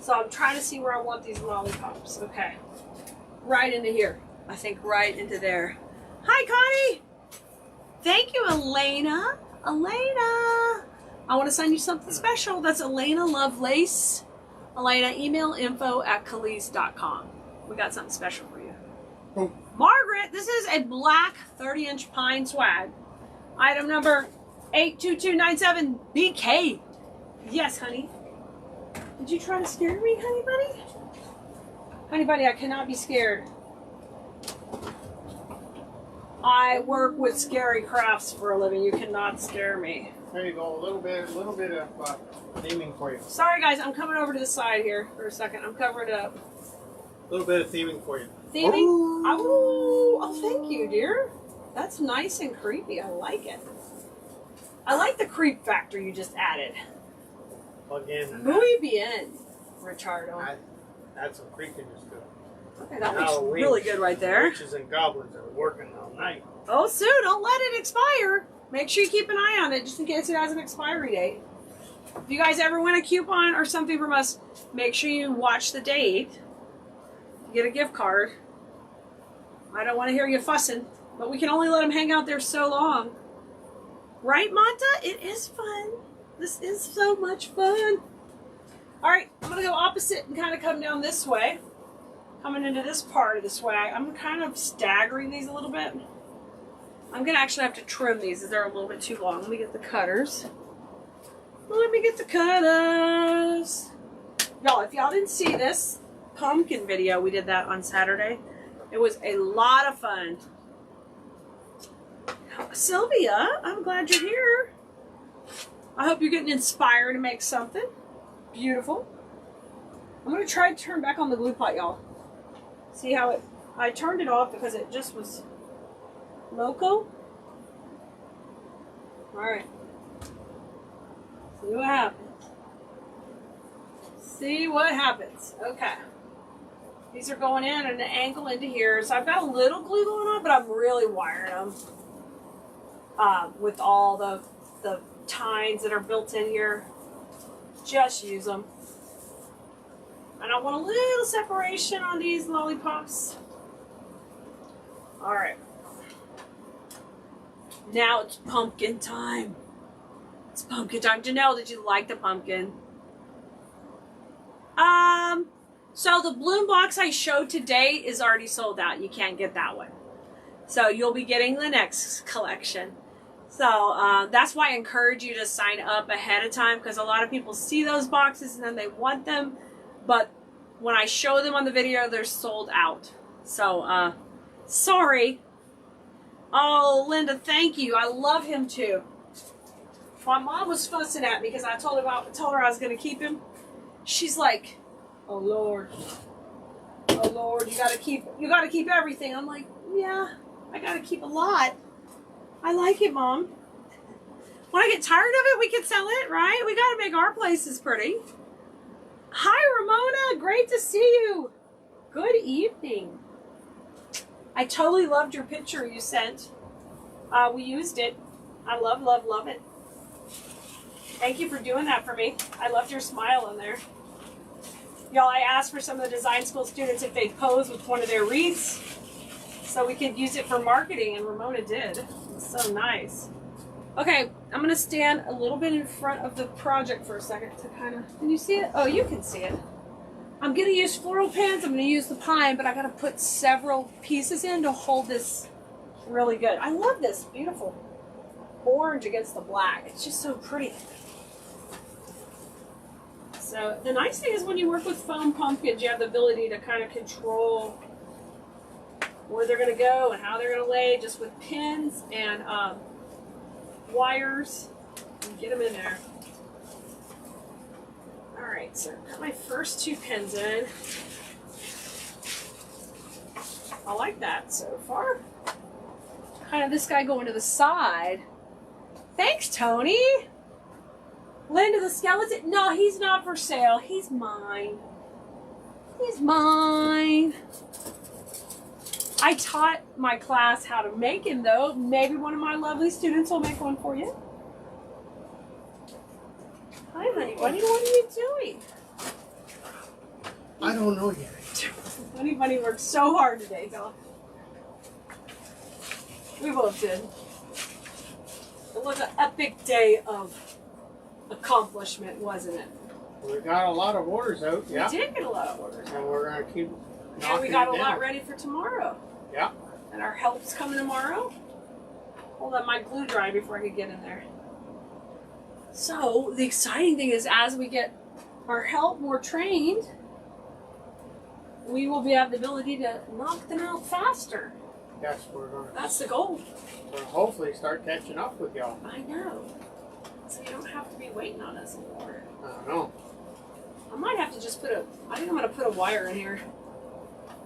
So I'm trying to see where I want these lollipops. Okay, right into here. I think right into there. Hi, Connie. Thank you, Elena. Elena. I want to send you something special. That's Elena Lovelace. Elena, email info@Keleas.com. We got something special for you. Oh. Margaret, this is a black 30-inch pine swag. Item number 82297BK. Yes, honey. Did you try to scare me, honey bunny? Honey bunny, I cannot be scared. I work with scary crafts for a living. You cannot scare me. There you go. A little bit of theming for you. Sorry, guys. I'm coming over to the side here for a second. I'm covering it up. A little bit of theming for you. Theming? Oh, thank you, dear. That's nice and creepy. I like it. I like the creep factor you just added. Plug in. Muy bien, Richardo. That's some creepiness to it. Okay, that looks really good right there. Witches and goblins are working all night. Oh, Sue, don't let it expire. Make sure you keep an eye on it just in case it has an expiry date. If you guys ever win a coupon or something from us, make sure you watch the date. Get a gift card. I don't want to hear you fussing, but we can only let them hang out there so long. Right, Monta? It is fun. This is so much fun. All right, I'm going to go opposite and kind of come down this way. Coming into this part of the swag, I'm kind of staggering these a little bit. I'm going to actually have to trim these as they're a little bit too long. Let me get the cutters. Let me get the cutters. Y'all, if y'all didn't see this pumpkin video, we did that on Saturday. It was a lot of fun. Sylvia, I'm glad you're here. I hope you're getting inspired to make something beautiful. I'm going to try to turn back on the glue pot, y'all. See how it... I turned it off because it just was loco. Alright. See what happens. See what happens. Okay. These are going in at an angle into here. So I've got a little glue going on, but I'm really wiring them. With all the tines that are built in here. Just use them. And I want a little separation on these lollipops. All right. Now it's pumpkin time. It's pumpkin time. Janelle, did you like the pumpkin? So the bloom box I showed today is already sold out. You can't get that one. So you'll be getting the next collection. So that's why I encourage you to sign up ahead of time, because a lot of people see those boxes and then they want them. But when I show them on the video, they're sold out. So, sorry. Oh, Linda, thank you. I love him too. My mom was fussing at me because I told her I was going to keep him. She's like, "Oh Lord, oh Lord, you gotta keep everything." I'm like, "Yeah, I gotta keep a lot. I like it, Mom. When I get tired of it, we can sell it, right? We gotta make our places pretty." Hi, Ramona. Great to see you. Good evening. I totally loved your picture you sent. We used it. I love, love, love it. Thank you for doing that for me. I loved your smile in there. Y'all, I asked for some of the design school students if they'd pose with one of their wreaths so we could use it for marketing, and Ramona did. It's so nice. Okay, I'm going to stand a little bit in front of the project for a second to kind of... Can you see it? Oh, you can see it. I'm going to use floral pans. I'm going to use the pine, but I got to put several pieces in to hold this really good. I love this beautiful orange against the black. It's just so pretty. So the nice thing is when you work with foam pumpkins, you have the ability to kind of control where they're going to go and how they're going to lay, just with pins and wires, and get them in there. All right, so I've got my first two pins in. I like that so far. Kind of this guy going to the side. Thanks, Tony. Linda the skeleton. No, he's not for sale. He's mine. He's mine. I taught my class how to make him, though. Maybe one of my lovely students will make one for you. Hi, honey bunny. What are you doing? I don't know yet. Honey bunny worked so hard today, y'all. We both did. It was an epic day of accomplishment, wasn't it? We got a lot of orders out. Yeah. We did get a lot of orders. And we're gonna keep. And we got a lot ready for tomorrow. Yeah. And our help's coming tomorrow. Hold on, my glue dry before I could get in there. So the exciting thing is, as we get our help more trained, we will have the ability to knock them out faster. Yes, we're gonna. That's the goal. We'll hopefully start catching up with y'all. I know. So you don't have to be waiting on us anymore. I don't know. I might have to just I think I'm going to put a wire in here.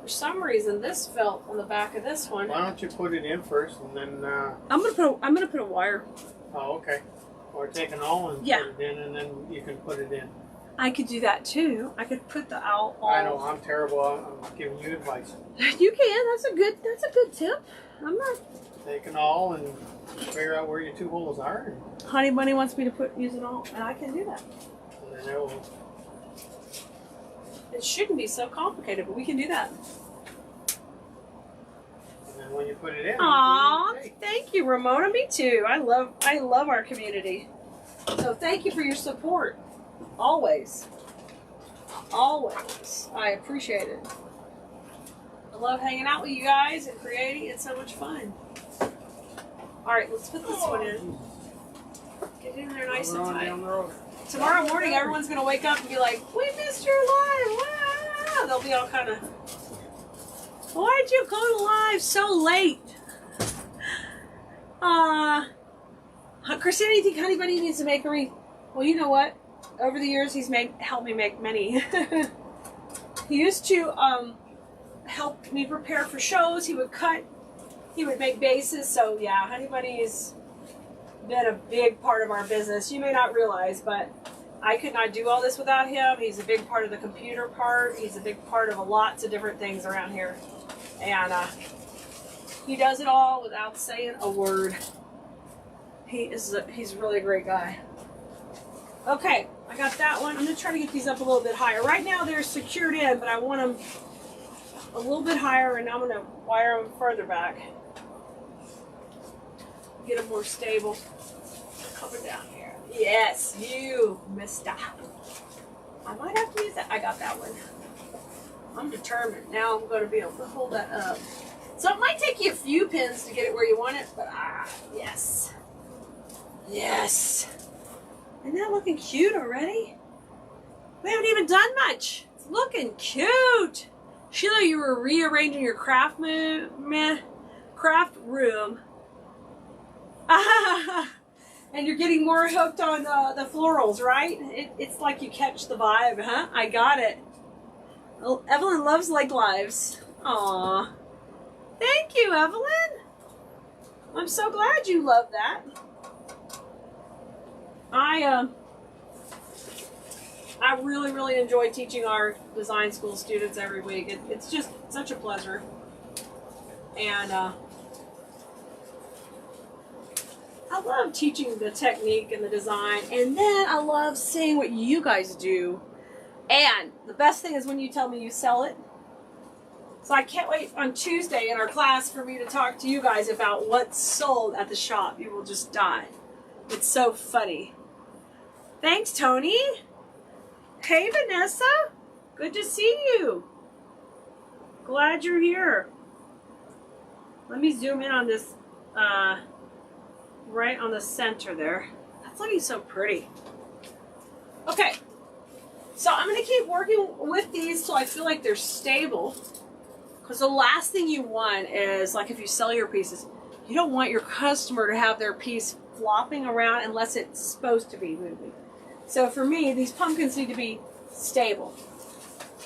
For some reason, this felt on the back of this one. Why don't you put it in first and then? I'm gonna put a wire. Oh, okay. Or take an awl and put it in, and then you can put it in. I could do that too. I could put the awl. I know I'm terrible. I'm giving you advice. You can. That's a good tip. I'm not. Take an awl and figure out where your two holes are. Honey Bunny wants me to use an awl, and I can do that. And then it will. It shouldn't be so complicated, but we can do that. And then when you put it in. Aw, thank you, Ramona. Me too. I love our community. So thank you for your support. Always. Always. I appreciate it. I love hanging out with you guys and creating. It's so much fun. All right, let's put this one in. Get in there nice and tight. Tomorrow morning, everyone's going to wake up and be like, "We missed your live." Wow. They'll be all kind of, "Why'd you go to live so late?" Christina, you think Honey Bunny needs to make a wreath? Well, you know what? Over the years, he's helped me make many. He used to help me prepare for shows. He would cut. He would make bases. So yeah, Honey Bunny's been a big part of our business. You may not realize, but I could not do all this without him. He's a big part of the computer part. He's a big part of lots of different things around here. And he does it all without saying a word. He's really a great guy. Okay, I got that one. I'm going to try to get these up a little bit higher. Right now they're secured in, but I want them a little bit higher, and I'm going to wire them further back. Get them more stable. Coming down here. Yes, you mister. I might have to use that. I got that one. I'm determined. Now I'm going to be able to hold that up. So it might take you a few pins to get it where you want it, but yes. Yes. Isn't that looking cute already? We haven't even done much. It's looking cute. Sheila, you were rearranging your craft room. And you're getting more hooked on the florals, right? It's like you catch the vibe, huh? I got it. Well, Evelyn loves Lake Lives. Aw. Thank you, Evelyn. I'm so glad you love that. I really, really enjoy teaching our design school students every week. It's just such a pleasure. And I love teaching the technique and the design. And then I love seeing what you guys do. And the best thing is when you tell me you sell it. So I can't wait on Tuesday in our class for me to talk to you guys about what's sold at the shop. You will just die. It's so funny. Thanks, Tony. Hey, Vanessa. Good to see you. Glad you're here. Let me zoom in on this, right on the center there. That's looking so pretty. Okay. So I'm going to keep working with these till I feel like they're stable. Because the last thing you want is, like if you sell your pieces, you don't want your customer to have their piece flopping around unless it's supposed to be moving. So for me, these pumpkins need to be stable.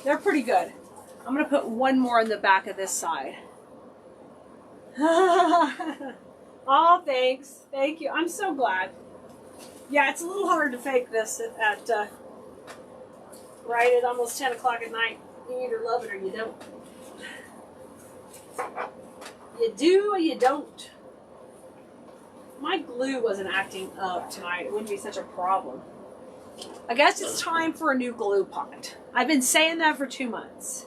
They're pretty good. I'm going to put one more in the back of this side. Oh, thanks. Thank you. I'm so glad. Yeah, it's a little hard to fake this at right at almost 10 o'clock at night. You either love it or you don't. You do or you don't. My glue wasn't acting up tonight. It wouldn't be such a problem. I guess it's time for a new glue pot. I've been saying that for 2 months.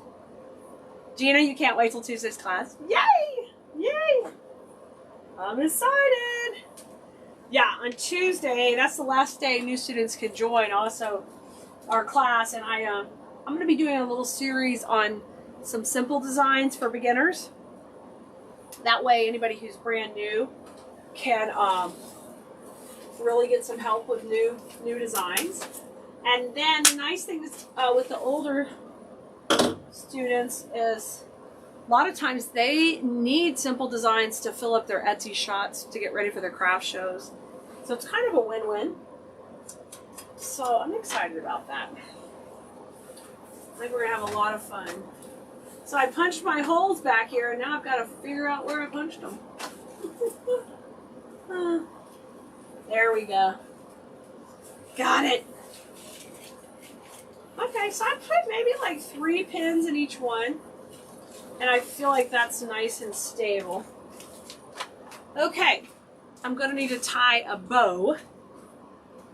Gina, you can't wait till Tuesday's class? Yay! Yay! I'm excited. Yeah, on Tuesday, that's the last day new students can join also our class, and I'm going to be doing a little series on some simple designs for beginners. That way anybody who's brand new can really get some help with new designs. And then the nice thing is, with the older students is a lot of times they need simple designs to fill up their Etsy shots to get ready for their craft shows. So it's kind of a win-win. So I'm excited about that. I think we're going to have a lot of fun. So I punched my holes back here, and now I've got to figure out where I punched them. There we go. Got it. Okay, so I put maybe like 3 pins in each one, and I feel like that's nice and stable. Okay, I'm going to need to tie a bow.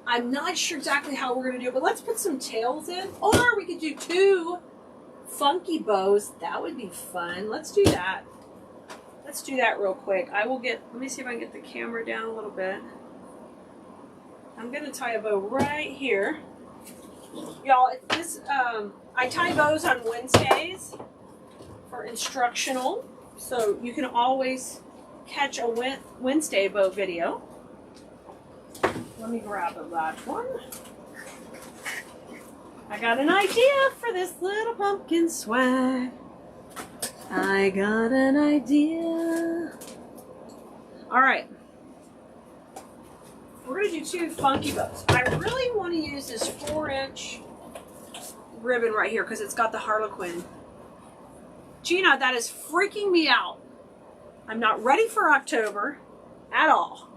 I'm not sure exactly how we're going to do it, but let's put some tails in. Or we could do 2 funky bows. That would be fun. Let's do that. Let's do that real quick. Let me see if I can get the camera down a little bit. I'm going to tie a bow right here. Y'all, I tie bows on Wednesdays for instructional, so you can always catch a Wednesday bow video. Let me grab a large one. I got an idea for this little pumpkin swag. I got an idea. All right. We're going to do 2 funky bows. I really want to use this 4-inch ribbon right here because it's got the Harlequin. Gina, that is freaking me out. I'm not ready for October at all.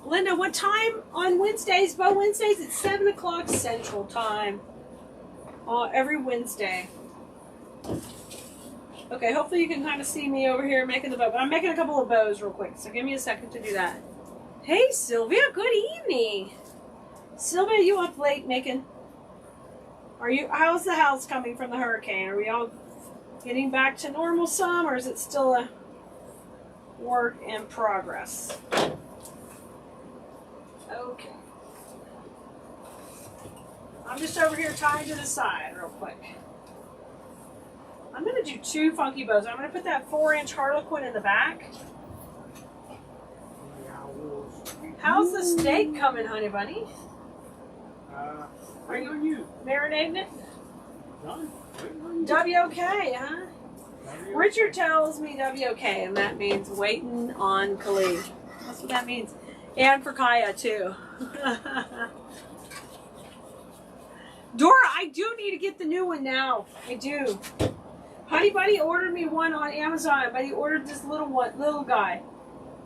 Linda, what time on Wednesdays? Bow Wednesdays at 7 o'clock Central Time. Every Wednesday. Okay, hopefully you can kind of see me over here making the bow. But I'm making a couple of bows real quick, so give me a second to do that. Hey, Sylvia, good evening. Sylvia, you up late making? How's the house coming from the hurricane? Are we all getting back to normal some, or is it still a work in progress? Okay. I'm just over here tying to the side real quick. I'm going to do 2 funky bows. I'm going to put that 4-inch Harlequin in the back. How's the steak coming, honey bunny? Are you marinating it? Done. WK, huh? Richard tells me WK, and that means waiting on Keleas. That's what that means. And for Kaya, too. Dora, I do need to get the new one now. I do. Honey Bunny ordered me one on Amazon, but he ordered this little guy.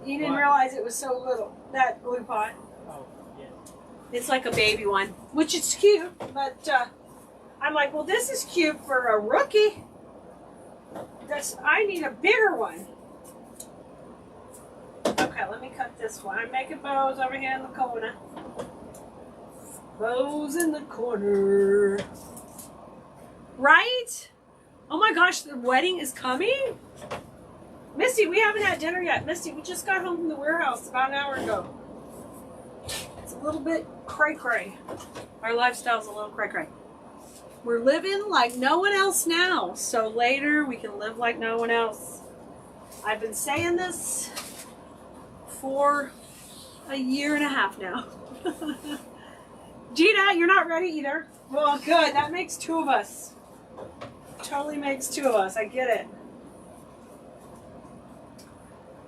He didn't realize it was so little. That glue pot. Oh, yeah. It's like a baby one, which is cute, but I'm like, well, this is cute for a rookie. I need a bigger one. Okay, let me cut this one. I'm making bows over here in the corner. Bows in the corner. Right? Oh my gosh, the wedding is coming? Misty, we haven't had dinner yet. Misty, we just got home from the warehouse about an hour ago. It's a little bit cray-cray. Our lifestyle's a little cray-cray. We're living like no one else now, so later we can live like no one else. I've been saying this for a year and a half now. Gina, you're not ready either. Well, good. That makes 2 of us. Totally makes 2 of us. I get it.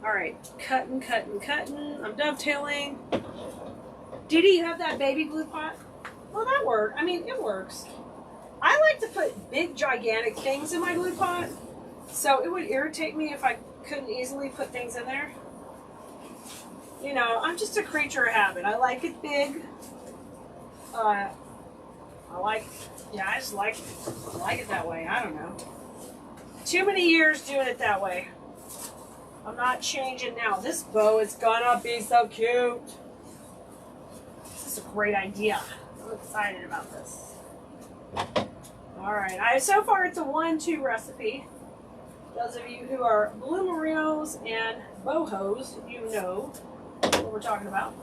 All right. Cutting. I'm dovetailing. Didi, you have that baby glue pot? Well, that worked. I mean, it works. I like to put big, gigantic things in my glue pot, so it would irritate me if I couldn't easily put things in there. You know, I'm just a creature of habit. I like it big. I just like it. I like it that way. I don't know. Too many years doing it that way. I'm not changing now. This bow is gonna be so cute. This is a great idea. I'm excited about this. Alright, so far it's a 1-2 recipe. Those of you who are blue merinos and bohos, you know what we're talking about.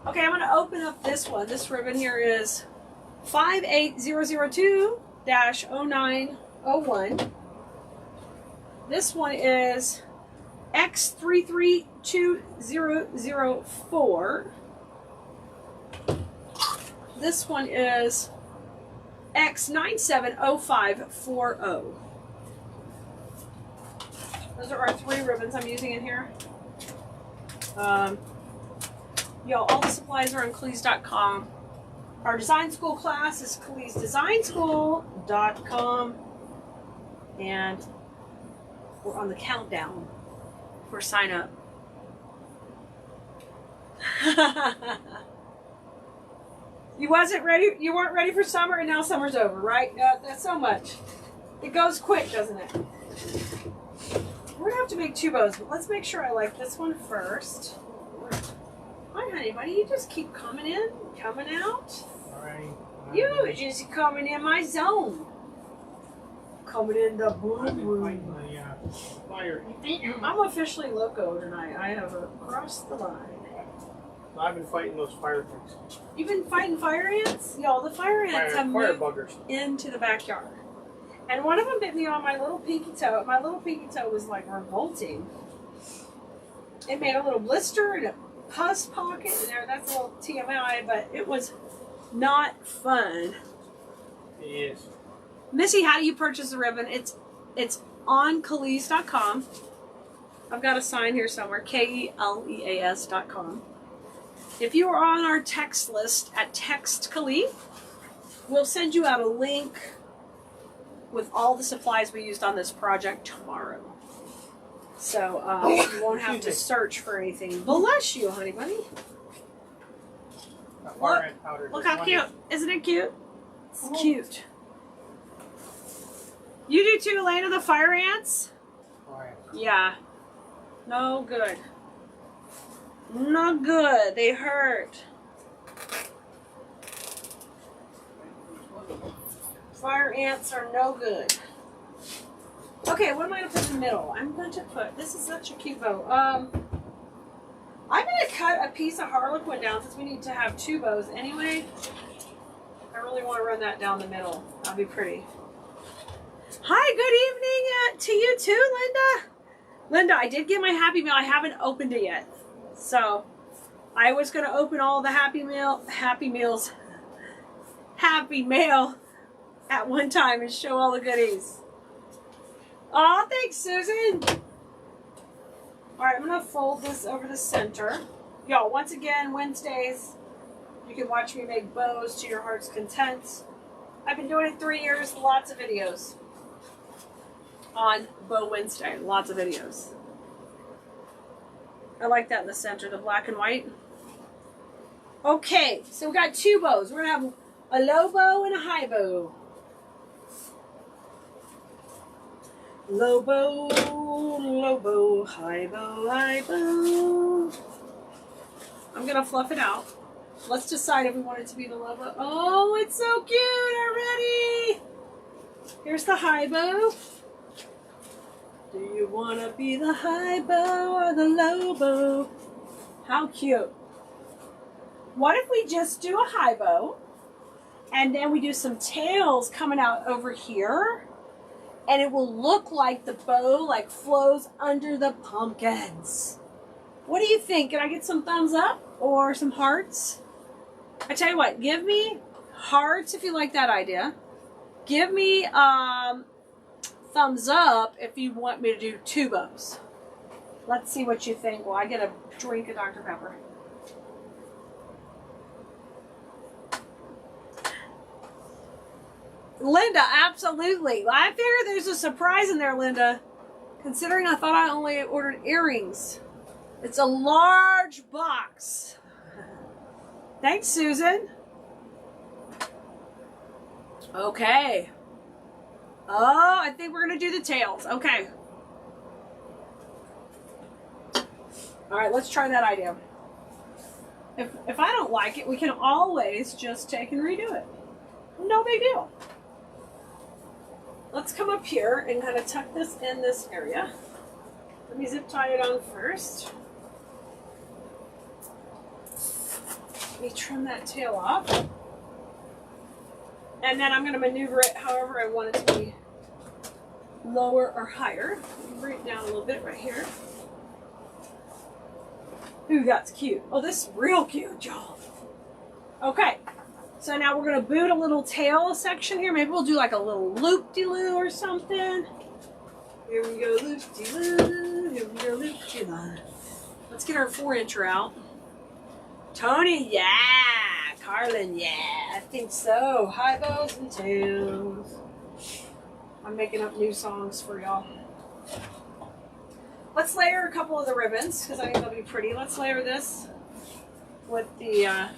Okay, I'm going to open up this one. This ribbon here is 58002-0901. This one is X332004. This one is X970540. Those are our 3 ribbons I'm using in here. Y'all, all the supplies are on Keleas.com. Our design school class is KeleasDesignSchool.com. And we're on the countdown for sign up. You weren't ready for summer, and now summer's over, right? That's so much. It goes quick, doesn't it? We're gonna have to make 2 bows, but let's make sure I like this one first. Hi, honey buddy, you just keep coming in, coming out. Alright. You just coming in my zone. Coming in the boom. Fire. I'm officially loco tonight. I have crossed the line. I've been fighting those fire things. You've been fighting fire ants? Y'all, the fire ants have moved buggers into the backyard. And one of them bit me on my little pinky toe. My little pinky toe was like revolting. It made a little blister and a pus pocket in there. That's a little TMI, but it was not fun. It is. Missy, how do you purchase the ribbon? It's on Keleas.com. I've got a sign here somewhere, KELEAS.com. If you are on our text list at Text Keleas, we'll send you out a link with all the supplies we used on this project tomorrow. So you won't have to search for anything. Bless you, honey bunny. Look how cute. Isn't it cute? It's cute. You do too, Elena, the fire ants? Oh, Yeah. No good. Not good. They hurt. Fire ants are no good. Okay, what am I going to put in the middle? I'm going to put, this is such a cute bow. I'm going to cut a piece of Harlequin down since we need to have 2 bows anyway. I really want to run that down the middle. That'll be pretty. Hi, good evening to you too, Linda. Linda, I did get my Happy Meal. I haven't opened it yet. So, I was going to open all the Happy Mail at one time and show all the goodies. Aw, thanks, Susan. All right, I'm going to fold this over the center. Y'all, once again, Wednesdays, you can watch me make bows to your heart's content. I've been doing it 3 years, lots of videos on Bow Wednesday, lots of videos. I like that in the center, the black and white. Okay, so we got 2 bows. We're going to have a low bow and a high bow. Low bow, high bow, high bow. I'm going to fluff it out. Let's decide if we want it to be the low bow. Oh, it's so cute already. Here's the high bow. Do you want to be the high bow or the low bow? How cute. What if we just do a high bow and then we do some tails coming out over here? And it will look like the bow like flows under the pumpkins. What do you think? Can I get some thumbs up or some hearts? I tell you what, give me hearts if you like that idea. Give me thumbs up if you want me to do 2 bows. Let's see what you think while I get a drink of Dr. Pepper. Linda, absolutely. I figure there's a surprise in there, Linda. Considering I thought I only ordered earrings. It's a large box. Thanks, Susan. Okay. Oh, I think we're going to do the tails. Okay. All right, let's try that idea. If I don't like it, we can always just take and redo it. No big deal. Let's come up here and kind of tuck this in this area. Let me zip tie it on first. Let me trim that tail off. And then I'm going to maneuver it however I want it to be, lower or higher. Bring it down a little bit right here. Ooh, that's cute. Oh, this is real cute, y'all. Okay. So now we're going to boot a little tail section here. Maybe we'll do like a little loop-de-loo or something. Here we go, loop-de-loo. Here we go, loop-de-loo. Let's get our 4-incher out. Tony, yeah. Carlin, yeah. I think so. High bows and tails. I'm making up new songs for y'all. Let's layer a couple of the ribbons because I think they'll be pretty. Let's layer this with the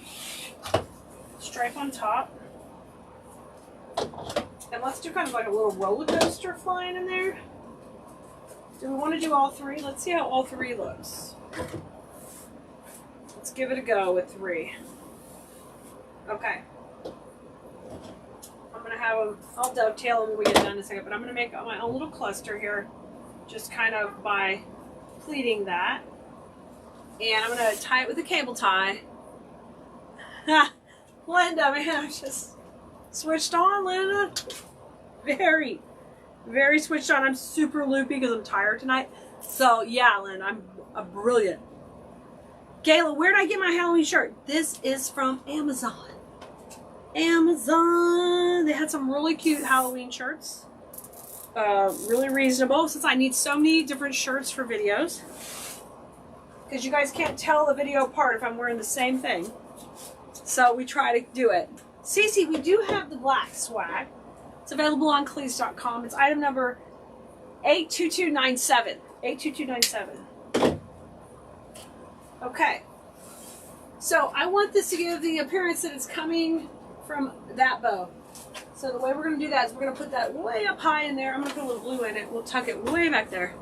stripe on top. And let's do kind of like a little roller coaster flying in there. Do we want to do all 3? Let's see how all 3 looks. Let's give it a go with 3. Okay. I'm going to have them, I'll dovetail them when we get done in a second, but I'm going to make my own little cluster here, just kind of by pleating that. And I'm going to tie it with a cable tie. Linda, man, I'm just switched on, Linda. Very, very switched on. I'm super loopy because I'm tired tonight. So, yeah, Linda, I'm brilliant. Kayla, where did I get my Halloween shirt? This is from Amazon. Amazon. They had some really cute Halloween shirts. Really reasonable since I need so many different shirts for videos. Because you guys can't tell the video apart if I'm wearing the same thing. So we try to do it. Cece, we do have the black swag. It's available on Keleas.com. It's item number 82297. 82297. Okay. So I want this to give the appearance that it's coming from that bow. So the way we're going to do that is we're going to put that way up high in there. I'm going to put a little glue in it. We'll tuck it way back there.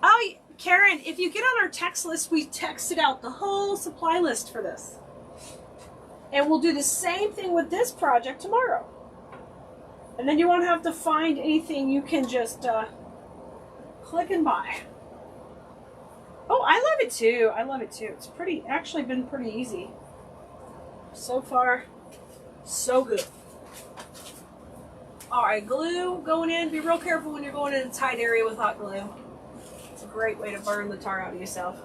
Oh, Karen, if you get on our text list, we texted out the whole supply list for this. And we'll do the same thing with this project tomorrow. And then you won't have to find anything. You can just click and buy. Oh, I love it too. I love it too. It's actually been pretty easy. So far, so good. All right, glue going in. Be real careful when you're going in a tight area with hot glue. It's a great way to burn the tar out of yourself.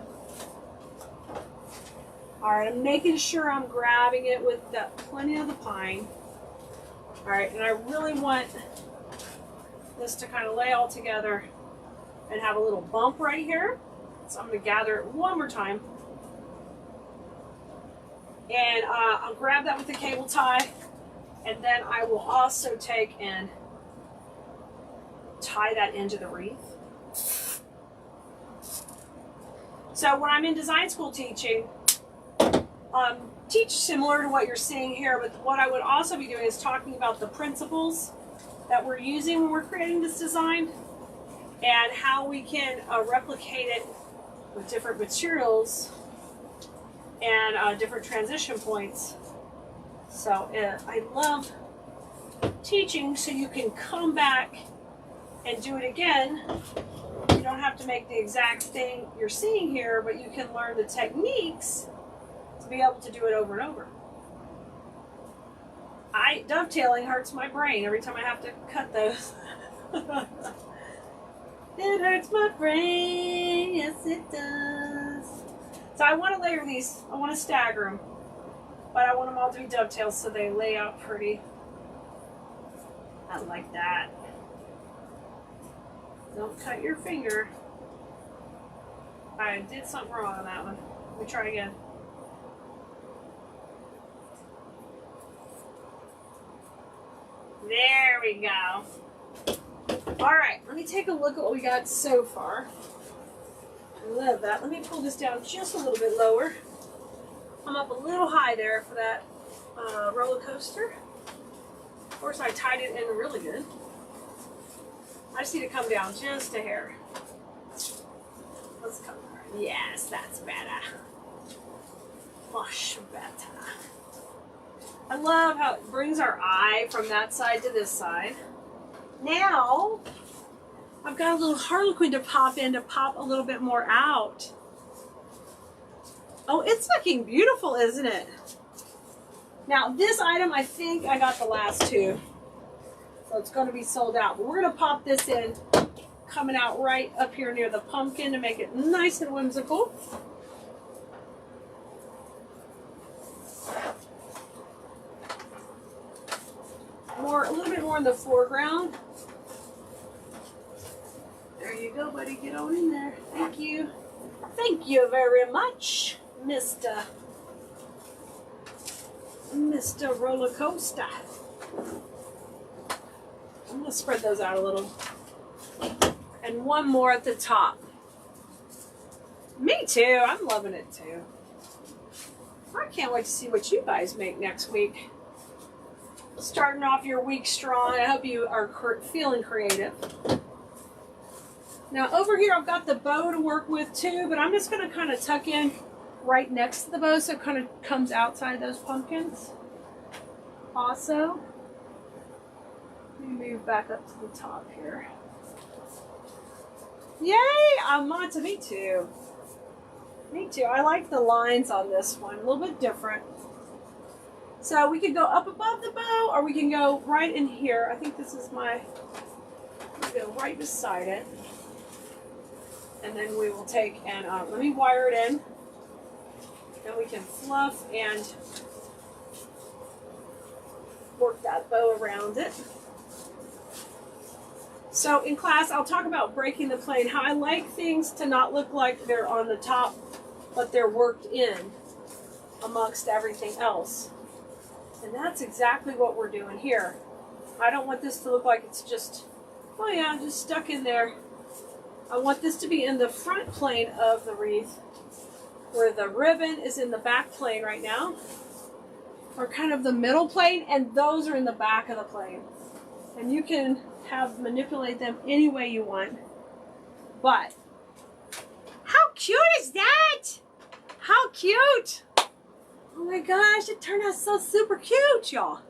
All right, I'm making sure I'm grabbing it with plenty of the pine. All right, and I really want this to kind of lay all together and have a little bump right here. So I'm going to gather it one more time. And I'll grab that with the cable tie. And then I will also take and tie that into the wreath. So when I'm in design school teaching, teach similar to what you're seeing here, but what I would also be doing is talking about the principles that we're using when we're creating this design and how we can replicate it with different materials and different transition points. So I love teaching so you can come back and do it again. You don't have to make the exact thing you're seeing here, but you can learn the techniques to be able to do it over and over. Dovetailing hurts my brain every time I have to cut those. It hurts my brain, yes it does. So I want to layer these, I want to stagger them, but I want them all to be dovetails so they lay out pretty. I like that. Don't cut your finger. I did something wrong on that one. Let me try again. There we go. All right, let me take a look at what we got so far. I love that. Let me pull this down just a little bit lower. I'm up a little high there for that roller coaster. Of course, I tied it in really good. I just need to come down just a hair. Let's come there. Yes, that's better. Much better. I love how it brings our eye from that side to this side. Now, I've got a little Harlequin to pop in to pop a little bit more out. Oh, it's looking beautiful, isn't it? Now, this item, I think I got the last two. So it's going to be sold out. But we're going to pop this in, coming out right up here near the pumpkin to make it nice and whimsical. A little bit more in the foreground. There you go, buddy. Get on in there. Thank you. Thank you very much, Mr. Roller Coaster. I'm going to spread those out a little. And one more at the top. Me too. I'm loving it too. I can't wait to see what you guys make next week. Starting off your week strong. I hope you are feeling creative. Now over here I've got the bow to work with too, but I'm just going to kind of tuck in right next to the bow so it kind of comes outside those pumpkins. Also, let me move back up to the top here. Yay! Amata, me too. Me too. I like the lines on this one. A little bit different. So we can go up above the bow or we can go right in here. I think this is my, go right beside it. And then we will take and, let me wire it in. And we can fluff and work that bow around it. So in class, I'll talk about breaking the plane, how I like things to not look like they're on the top, but they're worked in amongst everything else. And that's exactly what we're doing here. I don't want this to look like it's just, oh yeah, just stuck in there. I want this to be in the front plane of the wreath, where the ribbon is in the back plane right now. are kind of the middle plane, and those are in the back of the plane. And you can manipulate them any way you want. But how cute is that? How cute! Oh my gosh, it turned out so super cute, y'all.